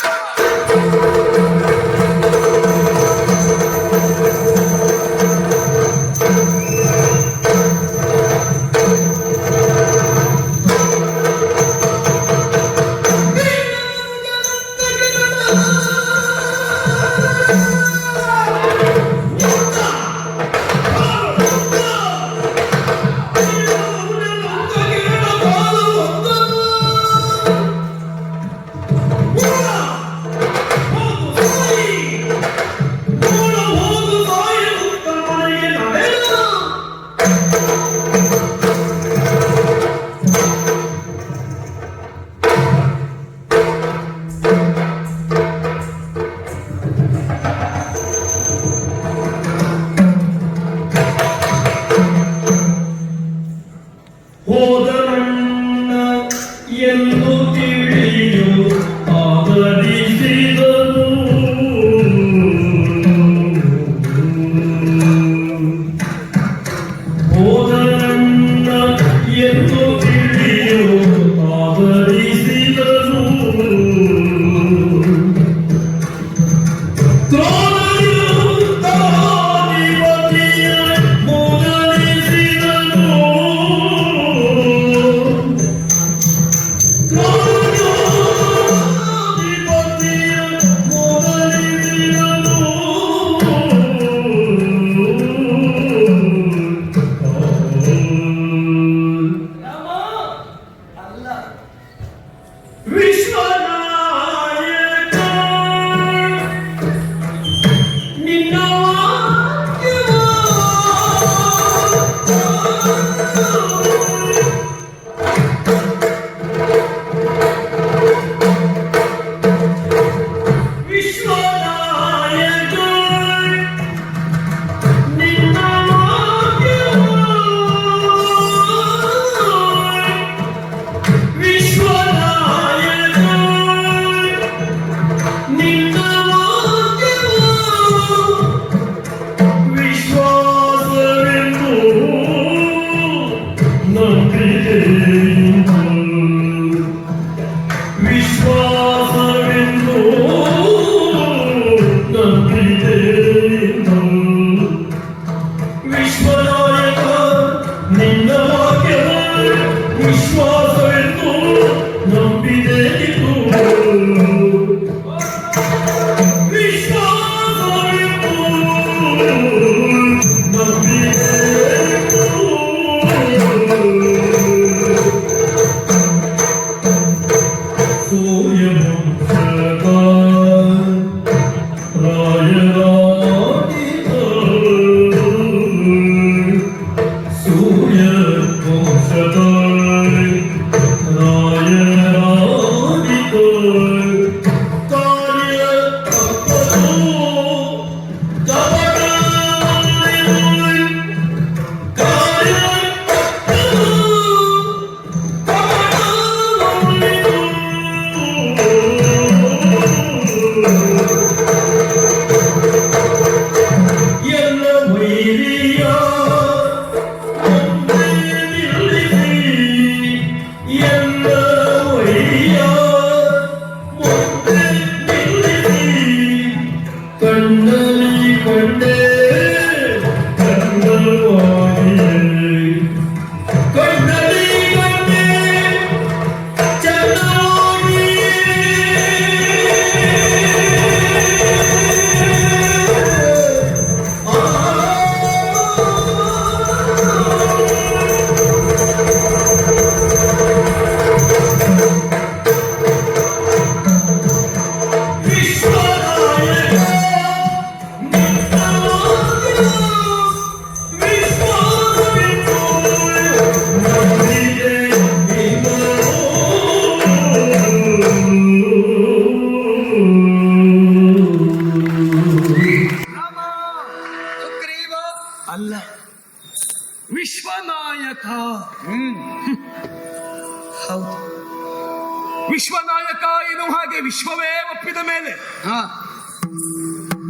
ಅಲ್ಲ, ವಿಶ್ವನಾಯಕ. ಹೌದು, ವಿಶ್ವನಾಯಕ ಎನ್ನುವ ಹಾಗೆ ವಿಶ್ವವೇ ಒಪ್ಪಿದ ಮೇಲೆ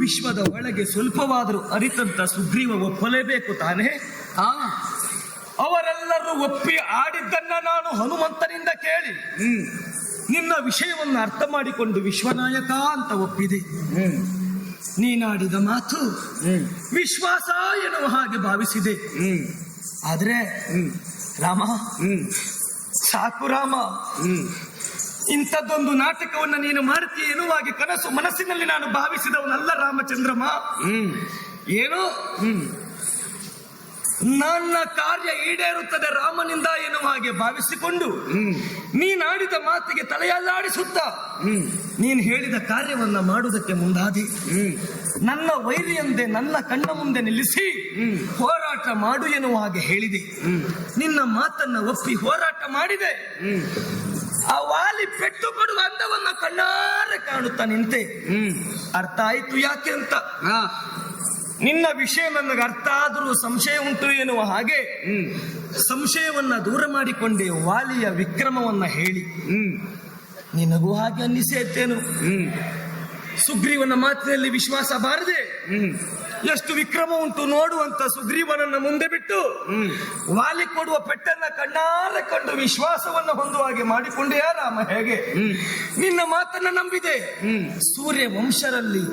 ವಿಶ್ವದ ಒಳಗೆ ಸ್ವಲ್ಪವಾದರೂ ಅರಿತಂತ ಸುಗ್ರೀವ ಒಪ್ಪಲೇಬೇಕು ತಾನೇ. ಅವರೆಲ್ಲರೂ ಒಪ್ಪಿ ಆಡಿದ್ದನ್ನ ನಾನು ಹನುಮಂತನಿಂದ ಕೇಳಿ ನಿನ್ನ ವಿಷಯವನ್ನು ಅರ್ಥ ಮಾಡಿಕೊಂಡು ವಿಶ್ವನಾಯಕ ಅಂತ ಒಪ್ಪಿದೆ. ನೀನಾಡಿದ ಮಾತು ವಿಶ್ವಾಸ ಎನ್ನುವ ಹಾಗೆ ಭಾವಿಸಿದೆ. ಆದ್ರೆ ರಾಮ, ಸಾಕು ರಾಮ, ಇಂಥದ್ದೊಂದು ನಾಟಕವನ್ನು ನೀನು ಮಾಡ್ತೀಯ ಎನ್ನುವಾಗಿ ಕನಸು ಮನಸ್ಸಿನಲ್ಲಿ ನಾನು ಭಾವಿಸಿದವನಲ್ಲ ರಾಮಚಂದ್ರಮ. ಏನೋ ನನ್ನ ಕಾರ್ಯ ಈಡೇರುತ್ತದೆ ರಾಮನಿಂದ ಎನ್ನುವ ಹಾಗೆ ಭಾವಿಸಿಕೊಂಡು ನೀನಾಡಿದ ಮಾತಿಗೆ ತಲೆಯಲ್ಲಾಡಿಸುತ್ತ ನೀನು ಹೇಳಿದ ಕಾರ್ಯವನ್ನ ಮಾಡುವುದಕ್ಕೆ ಮುಂದಾದಿ ನನ್ನ ವೈರಿಯಂದೆ ನನ್ನ ಕಣ್ಣ ಮುಂದೆ ನಿಲ್ಲಿಸಿ ಹೋರಾಟ ಮಾಡು ಎನ್ನುವ ಹಾಗೆ ಹೇಳಿದೆ. ನಿನ್ನ ಮಾತನ್ನ ಒಪ್ಪಿ ಹೋರಾಟ ಮಾಡಿದೆ. ಆ ವಾಲಿ ಪೆಟ್ಟು ಕೊಡುವ ಅಂದವನ್ನ ಕಣ್ಣಾರೆ ಕಾಣುತ್ತಾ ನಿಂತೆ. ಅರ್ಥ ಆಯ್ತು ಯಾಕೆ ಅಂತ. ನಿನ್ನ ವಿಷಯ ನನಗೆ ಅರ್ಥ ಆದರೂ ಸಂಶಯ ಉಂಟು ಎನ್ನುವ ಹಾಗೆ ಸಂಶಯವನ್ನ ದೂರ ಮಾಡಿಕೊಂಡೆ. ವಾಲಿಯ ವಿಕ್ರಮವನ್ನ ಹೇಳಿ ನಿನಗೂ ಹಾಗೆ ಅನ್ನಿಸೇತೇನು. ಸುಗ್ರೀವನ ಮಾತಿನಲ್ಲಿ ವಿಶ್ವಾಸ ಬಾರದೆ ಎಷ್ಟು ವಿಕ್ರಮ ಉಂಟು ನೋಡುವಂತ ಸುಗ್ರೀವನನ್ನ ಮುಂದೆ ಬಿಟ್ಟು ವಾಲಿ ಕೊಡುವ ಪೆಟ್ಟನ್ನ ಕಣ್ಣಾರೆ ಕಂಡು ವಿಶ್ವಾಸವನ್ನ ಹೊಂದುವ ಹಾಗೆ ಮಾಡಿಕೊಂಡೆಯಾ ರಾಮ. ಹೇಗೆ ನಿನ್ನ ಮಾತನ್ನ ನಂಬಿದೆ. ಸೂರ್ಯ ವಂಶರಲ್ಲಿ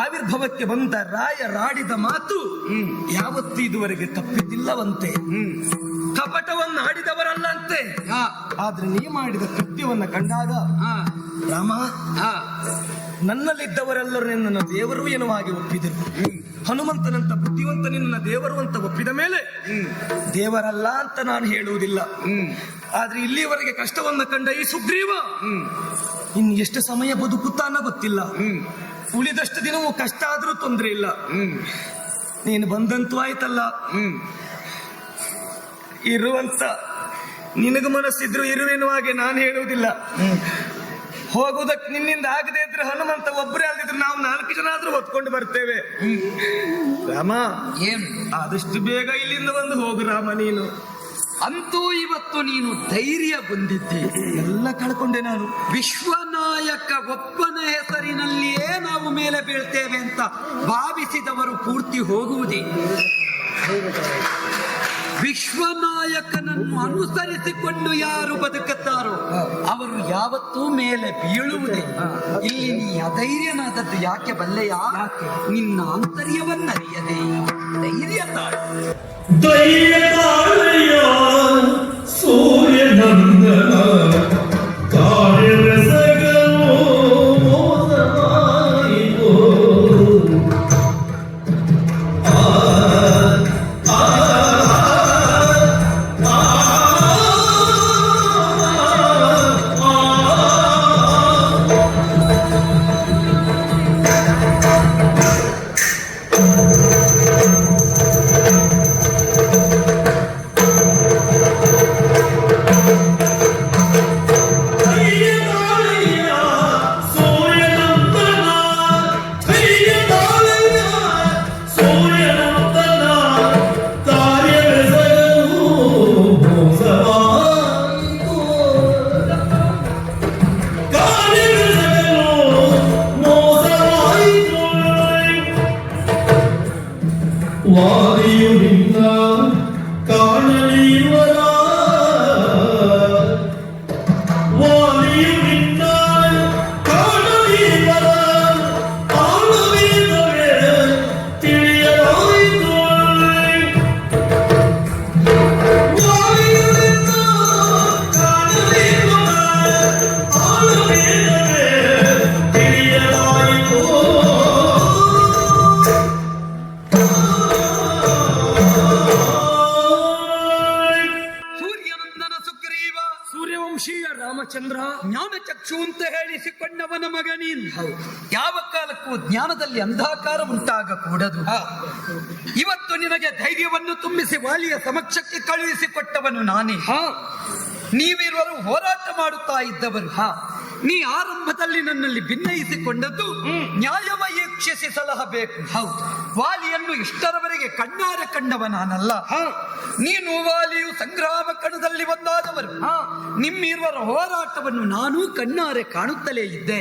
ಆವಿರ್ಭವಕ್ಕೆ ಬಂದ ರಾಯರಾಡಿದ ಮಾತು ಯಾವತ್ತೂ ಇದುವರೆಗೆ ತಪ್ಪಿದ್ದಿಲ್ಲವಂತೆ. ಕಪಟವನ್ನ ಆಡಿದವರಲ್ಲ ಅಂತೆ. ಆದ್ರೆ ನೀ ಮಾಡಿದ ಕೃತ್ಯವನ್ನ ಕಂಡಾಗ ರಾಮ, ನನ್ನಲ್ಲಿದ್ದವರೆಲ್ಲರೂ ನಿನ್ನ ದೇವರು ಎನ್ನುವ ಹಾಗೆ ಒಪ್ಪಿದರು. ಹನುಮಂತನಂತ ಬುದ್ಧಿವಂತ ನಿನ್ನ ದೇವರು ಅಂತ ಒಪ್ಪಿದ ಮೇಲೆ ದೇವರಲ್ಲ ಅಂತ ನಾನು ಹೇಳುವುದಿಲ್ಲ. ಆದ್ರೆ ಇಲ್ಲಿಯವರೆಗೆ ಕಷ್ಟವನ್ನ ಕಂಡ ಈ ಸುಗ್ರೀವ ಇನ್ನು ಎಷ್ಟು ಸಮಯ ಬದುಕುತ್ತಾನ ಗೊತ್ತಿಲ್ಲ. ಉಳಿದಷ್ಟು ದಿನವೂ ಕಷ್ಟ ಆದ್ರೂ ತೊಂದರೆ ಇಲ್ಲ. ನೀನು ಬಂದಂತೂ ಆಯ್ತಲ್ಲ. ಇರುವಂತ ನಿನಗ ಮನಸ್ಸಿದ್ರು ಇರುವೆನ್ನುವ ಹಾಗೆ ನಾನು ಹೇಳುವುದಿಲ್ಲ. ಹೋಗುವುದಕ್ಕೆ ನಿನ್ನಿಂದ ಆಗದೆ ಇದ್ರೆ ಹನುಮಂತ ಒಬ್ಬರೇ ಆಗದಿದ್ರೆ ನಾವು 4 ಜನ ಆದ್ರೂ ಹೊತ್ಕೊಂಡು ಬರ್ತೇವೆ. ರಾಮ, ಏನು ಆದಷ್ಟು ಬೇಗ ಇಲ್ಲಿಂದ ಬಂದು ಹೋಗು ರಾಮ. ನೀನು ಅಂತೂ ಇವತ್ತು ನೀನು ಧೈರ್ಯ ಬಂದಿದ್ದೆ. ಎಲ್ಲ ಕಳ್ಕೊಂಡೆ ನಾನು. ವಿಶ್ವನಾಯಕ ಒಬ್ಬನ ಹೆಸರಿನಲ್ಲಿಯೇ ನಾವು ಮೇಲೆ ಬೀಳ್ತೇವೆ ಅಂತ ಭಾವಿಸಿದವರು ಪೂರ್ತಿ ಹೋಗುವುದೇ. ವಿಶ್ವನಾಯಕನನ್ನು ಅನುಸರಿಸಿಕೊಂಡು ಯಾರು ಬದುಕುತ್ತಾರೋ ಅವರು ಯಾವತ್ತೂ ಮೇಲೆ ಬೀಳುವುದೇ. ಇಲ್ಲಿ ನೀ ಅಧೈರ್ಯನಾದದ್ದು ಯಾಕೆ ಬಲ್ಲೆಯ? ನಿನ್ನ ಆಂತರ್ಯವನ್ನರಿಯದೆ ಧೈರ್ಯ ತಾಳು. ಧೈರ್ಯ ಸೂರ್ಯ ನಂದನ ಕಾರ್ಯರಸಗಳು ಮೋಸವಾಯಿತು. ವಾದಿಯು ನಿನ್ನ ಕಾಣಲಿವರ ವಾದಿಯು ನಿನ್ನ ಕಾಣಲಿವರ ಆಳವಿಲ್ಲವೇ ತಿಳಿಯಲಾಯಿತು. ವಾದಿಯು ನಿನ್ನ ಕಾಣಲಿವರ ಆಳವಿಲ್ಲವೇ ತಿಳಿಯಲಾಯಿತು. ಸೂರ್ಯವಂಶೀಯ ರಾಮಚಂದ್ರ ಜ್ಞಾನ ಚಕ್ಷು ಅಂತ ಹೇಳಿಸಿಕೊಂಡವನ ಮಗ ನೀನು. ಯಾವ ಕಾಲಕ್ಕೂ ಜ್ಞಾನದಲ್ಲಿ ಅಂಧಾಕಾರ ಉಂಟಾಗಕೂಡದು. ಇವತ್ತು ನಿನಗೆ ಧೈರ್ಯವನ್ನು ತುಂಬಿಸಿ ವಾಲಿಯ ಸಮಕ್ಷಕ್ಕೆ ಕಳುಹಿಸಿಕೊಟ್ಟವನು ನಾನೇ. ನೀವಿರುವರು ಹೋರಾಟ ಮಾಡುತ್ತಾ ಇದ್ದವರು. ನೀ ಆರಂಭದಲ್ಲಿ ನನ್ನಲ್ಲಿ ಭಿನ್ನಯಿಸಿಕೊಂಡದ್ದು ನ್ಯಾಯವೀಕ್ಷಿಸಿ ಸಲಹಬೇಕು. ಹೌದು, ವಾಲಿಯನ್ನು ಇಷ್ಟರವರೆಗೆ ಕಣ್ಣಾರೆ ಕಂಡವ ನಾನಲ್ಲ. ನೀನು ವಾಲಿಯು ಸಂಗ್ರಾಮ ಕಣದಲ್ಲಿ ಒಂದಾದವರು. ನಿಮ್ಮಿರುವರ ಹೋರಾಟವನ್ನು ನಾನು ಕಣ್ಣಾರೆ ಕಾಣುತ್ತಲೇ ಇದ್ದೆ.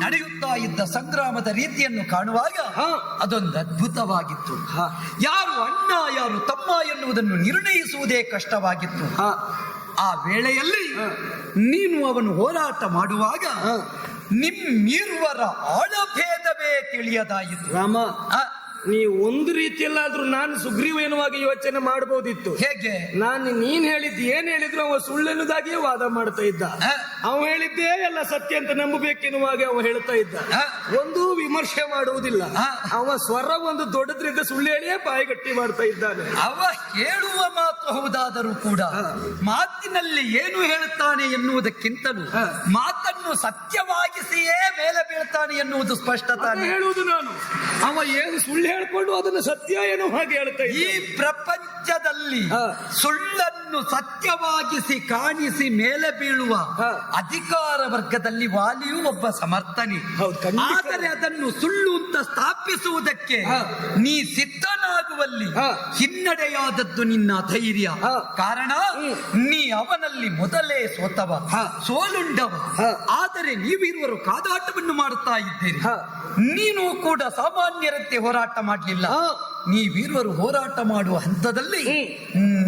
ನಡೆಯುತ್ತಾ ಇದ್ದ ಸಂಗ್ರಾಮದ ರೀತಿಯನ್ನು ಕಾಣುವಾಗ ಅದೊಂದು ಅದ್ಭುತವಾಗಿತ್ತು. ಯಾರು ಅಣ್ಣ ಯಾರು ತಮ್ಮ ಎನ್ನುವುದನ್ನು ನಿರ್ಣಯಿಸುವುದೇ ಕಷ್ಟವಾಗಿತ್ತು. ಆ ವೇಳೆಯಲ್ಲಿ ನೀನು ಅವನು ಹೋರಾಟ ಮಾಡುವಾಗ ನಿಮ್ಮಿರುವರ ಆಳಭೇದವೇ ತಿಳಿಯದಾಯಿತು. ರಾಮ, ನೀವು ಒಂದು ರೀತಿಯಲ್ಲಾದ್ರೂ ನಾನು ಸುಗ್ರೀವೇನುವಾಗಿ ಯೋಚನೆ ಮಾಡಬಹುದಿತ್ತು. ಹೇಗೆ? ನೀನ್ ಹೇಳಿದ್ದು ಏನ್ ಹೇಳಿದ್ರು ಅವ ಸುಳ್ಳೆನ್ನುವುದಾಗಿಯೇ ವಾದ ಮಾಡ್ತಾ ಇದ್ದ. ಅವ ಹೇಳಿದ್ದೇ ಎಲ್ಲ ಸತ್ಯ ಅಂತ ನಂಬಬೇಕೆನ್ನುವಾಗ ಅವ ಹೇಳ್ತಾ ಇದ್ದ. ಒಂದು ವಿಮರ್ಶೆ ಮಾಡುವುದಿಲ್ಲ. ಅವ ಸ್ವರ ಒಂದು ದೊಡ್ಡದ್ರಿಂದ ಸುಳ್ಳು ಹೇಳಿಯೇ ಬಾಯಿಗಟ್ಟಿ ಮಾಡ್ತಾ ಇದ್ದಾನೆ. ಅವ ಹೇಳುವ ಮಾತು ಹೌದಾದರೂ ಕೂಡ ಮಾತಿನಲ್ಲಿ ಏನು ಹೇಳುತ್ತಾನೆ ಎನ್ನುವುದಕ್ಕಿಂತಲೂ ಮಾತನ್ನು ಸತ್ಯವಾಗಿಸಿಯೇ ಮೇಲೆ ಬೀಳ್ತಾನೆ ಎನ್ನುವುದು ಸ್ಪಷ್ಟ ತಾನೆ. ಹೇಳುವುದು ನಾನು ಅವ ಏನು ಸುಳ್ಳು ಹೇಳ್ಕೊಂಡು ಅದನ್ನು ಸತ್ಯ ಏನೋ ಹಾಗೆ ಹೇಳ್ತಾ ಈ ಪ್ರಪಂಚದಲ್ಲಿ ಸುಳ್ಳನ್ನು ಸತ್ಯವಾಗಿಸಿ ಕಾಣಿಸಿ ಮೇಲೆ ಬೀಳುವ ಅಧಿಕಾರ ವರ್ಗದಲ್ಲಿ ವಾಲಿಯೂ ಒಬ್ಬ ಸಮರ್ಥನೆ. ಆದರೆ ಅದನ್ನು ಸುಳ್ಳು ಅಂತ ಸ್ಥಾಪಿಸುವುದಕ್ಕೆ ನೀ ಸಿದ್ಧನಾಗುವಲ್ಲಿ ಹಿನ್ನಡೆಯಾದದ್ದು ನಿನ್ನ ಧೈರ್ಯ. ಕಾರಣ ನೀ ಅವನಲ್ಲಿ ಮೊದಲೇ ಸೋತವ, ಸೋಲುಂಡವ. ಆದರೆ ನೀವಿರುವರು ಕಾದಾಟವನ್ನು ಮಾಡುತ್ತಾ ಇದ್ದೀರಿ. ನೀನು ಕೂಡ ಸಾಮಾನ್ಯರಂತೆ ಹೋರಾಟ ಮಾಡಲಿಲ್ಲ. ನೀವಿರುವರು ಹೋರಾಟ ಮಾಡುವ ಹಂತದಲ್ಲಿ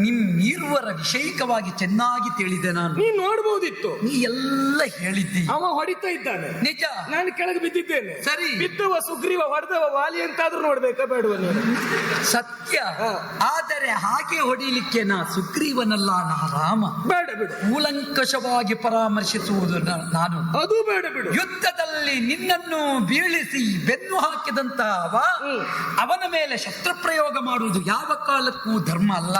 ನಿಮ್ಮಿರುವರ ವಿಷಯಿಕವಾಗಿ ಚೆನ್ನಾಗಿ ತಿಳಿದೆ ನಾನು. ನೀ ನೋಡ್ಬೋದಿತ್ತು. ನೀ ಎಲ್ಲ ಹೇಳಿದ್ದಿ. ಅವ ಹೊಡಿತಾ ಇದ್ದಾನೆ, ನಿಜ. ನಾನು ಕೆಳಗೆ ಬಿದ್ದಿದ್ದೇನೆ. ಸರಿ, ಬಿದ್ದವ ಸುಗ್ರೀವ, ಹೊಡೆದವ ವಾಲಿ ಅಂತಾದ್ರೂ ನೋಡ್ಬೇಕಾ ಬೇಡವ ನೀನು? ಸತ್ಯ. ಆದರೆ ಹಾಗೆ ಹೊಡಿಲಿಕ್ಕೆ ನಾ ಸುಗ್ರೀವನಲ್ಲ, ನಾ ರಾಮ. ಬೇಡ ಬಿಡು, ಕೂಲಂಕಷವಾಗಿ ಪರಾಮರ್ಶಿಸುವುದು ನಾನು. ಅದು ಬೇಡ ಬಿಡು. ಯುದ್ಧದಲ್ಲಿ ನಿನ್ನನ್ನು ಬೀಳಿಸಿ ಬೆನ್ನು ಹಾಕಿದಂತ ಅವನ ಮೇಲೆ ಶಸ್ತ್ರಪ್ರಯೋಗ ಮಾಡುವುದು ಯಾವ ಕಾಲಕ್ಕೂ ಧರ್ಮ ಅಲ್ಲ.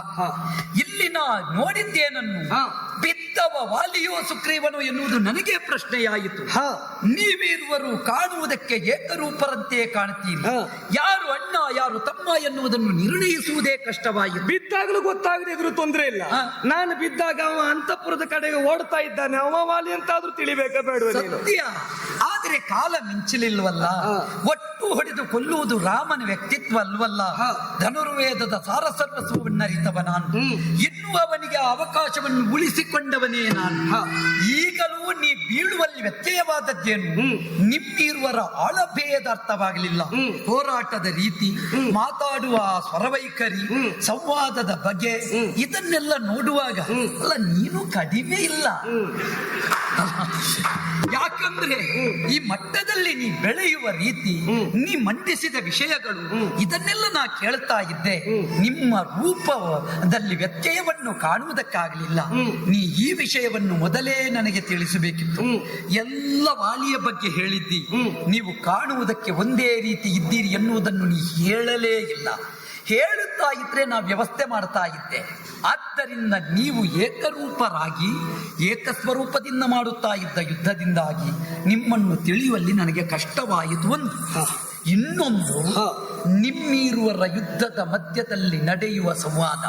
ಇಲ್ಲಿ ನಾ ನೋಡಿದ್ದೇನನ್ನು ಬಿದ್ದವ ವಾಲಿಯೋ ಸುಗ್ರೀವನು ಎನ್ನುವುದು ನನಗೆ ಪ್ರಶ್ನೆಯಾಯಿತು. ನೀವಿರುವರು ಕಾಣುವುದಕ್ಕೆ ಏಕರೂಪರಂತೆ ಕಾಣುತ್ತೀರಿ. ಯಾರು ಅಣ್ಣ ಯಾರು ತಮ್ಮ ಎನ್ನುವುದನ್ನು ನಿರ್ಣಯಿಸುವುದೇ ಕಷ್ಟವಾಯಿತು. ಬಿದ್ದಾಗಲೂ ಗೊತ್ತಾಗದೆ ಇದ್ರು ತೊಂದರೆ ಇಲ್ಲ. ನಾನು ಬಿದ್ದಾಗ ಅವ ಅಂತಃಪುರದ ಕಡೆಗೆ ಓಡ್ತಾ ಇದ್ದಾನೆ, ಅವ ವಾಲಿ ಅಂತಾದ್ರೂ ತಿಳಿಬೇಕಾ ಬೇಡವ? ಸತ್ಯ. ಆದರೆ ಕಾಲ ಮಿಂಚಲಿಲ್ವಲ್ಲ. ಒಟ್ಟು ಹೊಡೆದು ಕೊಲ್ಲುವುದು ರಾಮನ ವ್ಯಕ್ತಿತ್ವ ಅಲ್ವಲ್ಲ. ಧನುರ್ವೇದದ ಸಾರಸರ್ವಸ್ವವನ್ನರಿತವ ನಾನು. ಇನ್ನು ಅವನಿಗೆ ಅವಕಾಶವನ್ನು ಉಳಿಸಿಕೊಂಡವನೇ ನಾನು. ಈಗಲೂ ನೀ ಬೀಳುವಲ್ಲಿ ವ್ಯತ್ಯಯವಾದದ್ದೇನು? ನಿಮ್ಮಿರುವರ ಆಳಭೇದ ಅರ್ಥವಾಗಲಿಲ್ಲ. ಹೋರಾಟದ ರೀತಿ, ಮಾತಾಡುವ ಸ್ವರವೈಖರಿ, ಸಂವಾದದ ಬಗೆ, ಇದನ್ನೆಲ್ಲ ನೋಡುವಾಗ ಅಲ್ಲ ನೀನು ಕಡಿಮೆ ಇಲ್ಲ. ಯಾಕಂದ್ರೆ ಈ ಮಟ್ಟದಲ್ಲಿ ನೀ ಬೆಳೆಯುವ ರೀತಿ, ನೀ ಮಂಡಿಸಿದ ವಿಷಯಗಳು, ಇದನ್ನೆಲ್ಲ ನಾ ಕೇಳ್ತಾ ಇದ್ದೆ. ನಿಮ್ಮ ರೂಪದಲ್ಲಿ ವ್ಯತ್ಯಯವನ್ನು ಕಾಣುವುದಕ್ಕಾಗಲಿಲ್ಲ. ನೀ ಈ ವಿಷಯವನ್ನು ಮೊದಲೇ ನನಗೆ ತಿಳಿಸಬೇಕಿತ್ತು. ಎಲ್ಲ ವಾಲಿಯ ಬಗ್ಗೆ ಹೇಳಿದ್ದಿ. ನೀವು ಕಾಣುವುದಕ್ಕೆ ಒಂದೇ ರೀತಿ ಇದ್ದೀರಿ ಎನ್ನುವುದನ್ನು ನೀ ಹೇಳಲೇ ಇಲ್ಲ. ಹೇಳುತ್ತಾ ಇದ್ರೆ ನಾ ವ್ಯವಸ್ಥೆ ಮಾಡ್ತಾ ಇದ್ದೆ. ಆದ್ದರಿಂದ ನೀವು ಏಕರೂಪರಾಗಿ ಏಕಸ್ವರೂಪದಿಂದ ಮಾಡುತ್ತಾ ಇದ್ದ ಯುದ್ಧದಿಂದಾಗಿ ನಿಮ್ಮನ್ನು ತಿಳಿಯುವಲ್ಲಿ ನನಗೆ ಕಷ್ಟವಾಯಿತು. ಒಂದು ಇನ್ನೊಂದು, ನಿಮ್ಮಿರುವರ ಯುದ್ಧದ ಮಧ್ಯದಲ್ಲಿ ನಡೆಯುವ ಸಂವಾದ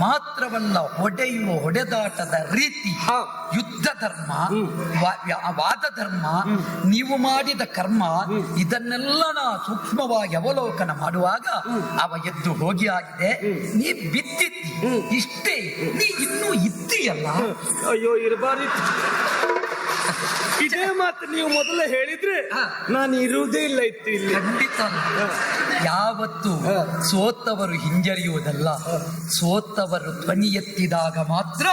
ಮಾತ್ರವಲ್ಲ, ಹೊಡೆಯುವ ಹೊಡೆದಾಟದ ರೀತಿ, ಯುದ್ಧ ಧರ್ಮ, ವಾದ ಧರ್ಮ, ನೀವು ಮಾಡಿದ ಕರ್ಮ, ಇದನ್ನೆಲ್ಲ ನಾ ಸೂಕ್ಷ್ಮವಾಗಿ ಅವಲೋಕನ ಮಾಡುವಾಗ ಅವ ಎದ್ದು ಹೋಗಿ ಆಗಿದೆ. ನೀ ಬಿದ್ದಿದ್ದಿ, ಇಷ್ಟೇ. ನೀ ಇನ್ನೂ ಇದ್ದೀಯಲ್ಲ. ಅಯ್ಯೋ, ಇರಬಾರಿತ್ತು. ಇದೇ ಮಾತು ನೀವು ಮೊದಲೇ ಹೇಳಿದ್ರೆ ನಾನು ಇರುವುದೇ ಇಲ್ಲ ಇತ್ತು ಇಲ್ಲಿ. ಖಂಡಿತ. ಯಾವತ್ತು ಸೋತವರು ಹಿಂಜರಿಯುವುದಲ್ಲ, ಸೋತವರು ಧ್ವನಿ ಎತ್ತಿದಾಗ ಮಾತ್ರ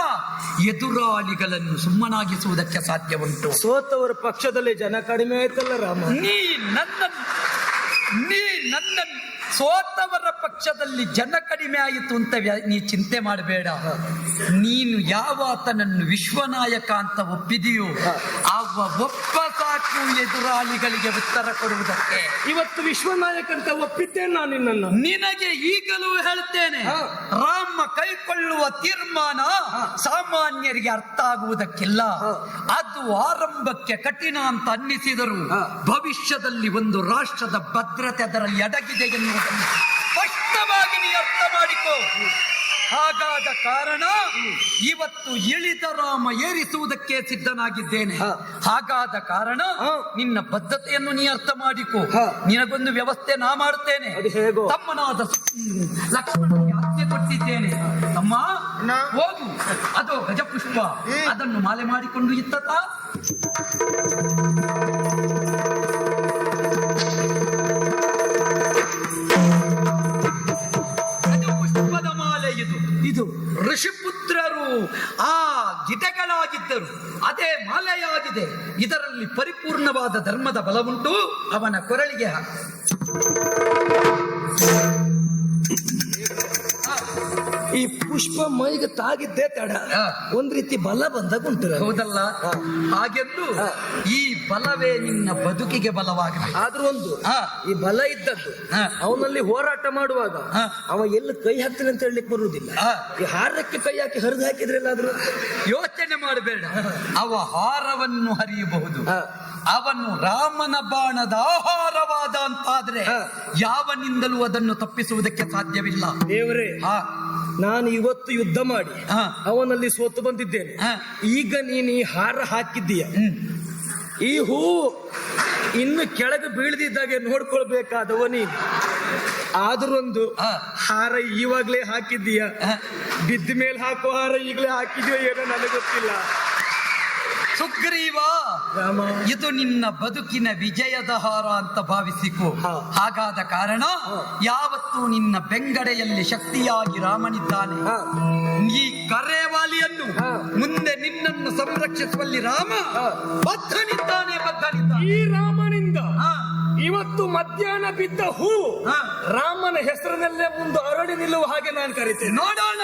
ಎದುರಾಳಿಗಳನ್ನು ಸುಮ್ಮನಾಗಿಸುವುದಕ್ಕೆ ಸಾಧ್ಯ ಉಂಟು. ಸೋತವರ ಪಕ್ಷದಲ್ಲಿ ಜನ ಕಡಿಮೆ ಆಯ್ತಲ್ಲ ರಾಮ. ನೀ ನನ್ನನ್ನು ಸೋತವರ ಪಕ್ಷದಲ್ಲಿ ಜನ ಕಡಿಮೆ ಆಯಿತು ಅಂತ ನೀ ಚಿಂತೆ ಮಾಡಬೇಡ. ನೀನು ಯಾವಾತನನ್ನು ವಿಶ್ವನಾಯಕ ಅಂತ ಒಪ್ಪಿದೆಯೋ ಅವ ಒಬ್ಬ ಸಾಕು ಎದುರಾಳಿಗಳಿಗೆ ಉತ್ತರ ಕೊಡುವುದಕ್ಕೆ. ಇವತ್ತು ವಿಶ್ವನಾಯಕ ಅಂತ ಒಪ್ಪಿದ್ದೇನೆ ನಾನು ನಿನ್ನನ್ನು. ನಿನಗೆ ಈಗಲೂ ಹೇಳ್ತೇನೆ, ರಾಮ ಕೈಕೊಳ್ಳುವ ತೀರ್ಮಾನ ಸಾಮಾನ್ಯರಿಗೆ ಅರ್ಥ ಆಗುವುದಕ್ಕಿಲ್ಲ. ಅದು ಆರಂಭಕ್ಕೆ ಕಠಿಣ ಅಂತ ಅನ್ನಿಸಿದರು ಭವಿಷ್ಯದಲ್ಲಿ ಒಂದು ರಾಷ್ಟ್ರದ ಭದ್ರತೆ ಅದರಲ್ಲಿ ಅಡಗಿದೆ ಎನ್ನುವುದನ್ನು ಸ್ಪಷ್ಟವಾಗಿ ನೀ ಅರ್ಥ ಮಾಡಿಕೋ. ಹಾಗಾದ ಕಾರಣ ಇವತ್ತು ಇಳಿದ ರಾಮ ಏರಿಸುವುದಕ್ಕೆ ಸಿದ್ಧನಾಗಿದ್ದೇನೆ. ಹಾಗಾದ ಕಾರಣ ನಿನ್ನ ಬದ್ಧತೆಯನ್ನು ನೀ ಅರ್ಥ ಮಾಡಿಕೊ. ನಿನಗೊಂದು ವ್ಯವಸ್ಥೆ ನಾ ಮಾಡುತ್ತೇನೆ. ತಮ್ಮನಾದ ಲಕ್ಷ್ಮಣನಿಗೆ ಆಜ್ಞೆ ಕೊಟ್ಟಿದ್ದೇನೆ. ತಮ್ಮ ಹೋಗು, ಅದು ಗಜಪುಷ್ಪ, ಅದನ್ನು ಮಾಲೆ ಮಾಡಿಕೊಂಡು ಇತ್ತ ಗಜಪುಷ್ಪದ ಮಾಲೆ ಇದು ಋಷಿಪುತ್ರರು ಆ ಗಿಡಗಳಾಗಿದ್ದರು, ಅದೇ ಮಾಲೆಯಾಗಿದೆ. ಇದರಲ್ಲಿ ಪರಿಪೂರ್ಣವಾದ ಧರ್ಮದ ಬಲವುಂಟು. ಅವನ ಕೊರಳಿಗೆ ಈ ಪುಷ್ಪ ಮೈಗೆ ತಾಗಿದ್ದೇ ತಡ ಒಂದ್ ರೀತಿ ಬಲ ಬಂದಾಗ ಉಂಟು. ಹೌದಲ್ಲ? ಹಾಗೆಂದು ಈ ಬಲವೇ ನಿನ್ನ ಬದುಕಿಗೆ ಬಲವಾಗಬೇಕು. ಆದ್ರೂ ಒಂದು ಈ ಬಲ ಇದ್ದದ್ದು ಅವನಲ್ಲಿ ಹೋರಾಟ ಮಾಡುವಾಗ ಅವ ಎಲ್ಲಿ ಕೈ ಹಾಕ್ತಾನೆ ಅಂತ ಹೇಳಲಿಕ್ಕೆ ಬರುವುದಿಲ್ಲ. ಈ ಹಾರಕ್ಕೆ ಕೈ ಹಾಕಿ ಹರಿದು ಹಾಕಿದ್ರೆಲ್ಲಾದ್ರೂ ಯೋಚನೆ ಮಾಡಬೇಡ. ಅವ ಹಾರವನ್ನು ಹರಿಯಬಹುದು. ಅವನು ರಾಮನ ಬಾಣದ ಆಹಾರವಾದ ಅಂತಾದ್ರೆ ಯಾವನಿಂದಲೂ ಅದನ್ನು ತಪ್ಪಿಸುವುದಕ್ಕೆ ಸಾಧ್ಯವಿಲ್ಲ. ದೇವರೇ, ನಾನು ಇವತ್ತು ಯುದ್ಧ ಮಾಡಿ ಅವನಲ್ಲಿ ಸೋತು ಬಂದಿದ್ದೇನೆ. ಈಗ ನೀನು ಈ ಹಾರ ಹಾಕಿದ್ದೀಯ, ಈ ಹೂ ಇನ್ನು ಕೆಳಗೆ ಬೀಳದಿದ್ದಾಗೆ ನೋಡ್ಕೊಳ್ಬೇಕಾದವ ನೀನು. ಆದ್ರೊಂದು ಹಾರ ಇವಾಗ್ಲೇ ಹಾಕಿದ್ದೀಯ, ಬಿದ್ದ ಮೇಲೆ ಹಾಕೋ ಹಾರ ಈಗಲೇ ಹಾಕಿದ್ಯೋ ಏನೋ ನನಗೆ ಗೊತ್ತಿಲ್ಲ. ಸುಗ್ರೀವ, ಇದು ನಿನ್ನ ಬದುಕಿನ ವಿಜಯದ ಹಾರ ಅಂತ ಭಾವಿಸಿಕೊ. ಹಾಗಾದ ಕಾರಣ ಯಾವತ್ತೂ ನಿನ್ನ ಬೆಂಗಡೆಯಲ್ಲಿ ಶಕ್ತಿಯಾಗಿ ರಾಮನಿದ್ದಾನೆ. ಈ ಕರೇವಾಲಿಯನ್ನು ಮುಂದೆ ನಿನ್ನನ್ನು ಸಂರಕ್ಷಿಸುವಲ್ಲಿ ರಾಮ ಬದ್ಧನಿದ್ದಾನೆ. ಈ ರಾಮನಿಂದ ಇವತ್ತು ಮಧ್ಯಾಹ್ನ ಬಿದ್ದ ಹೂ ರಾಮನ ಹೆಸರಿನಲ್ಲೇ ಮುಂದೆ ಅರಳಿ ನಿಲ್ಲುವ ಹಾಗೆ ನಾನು ಕರಿತೇನೆ. ನೋಡೋಣ.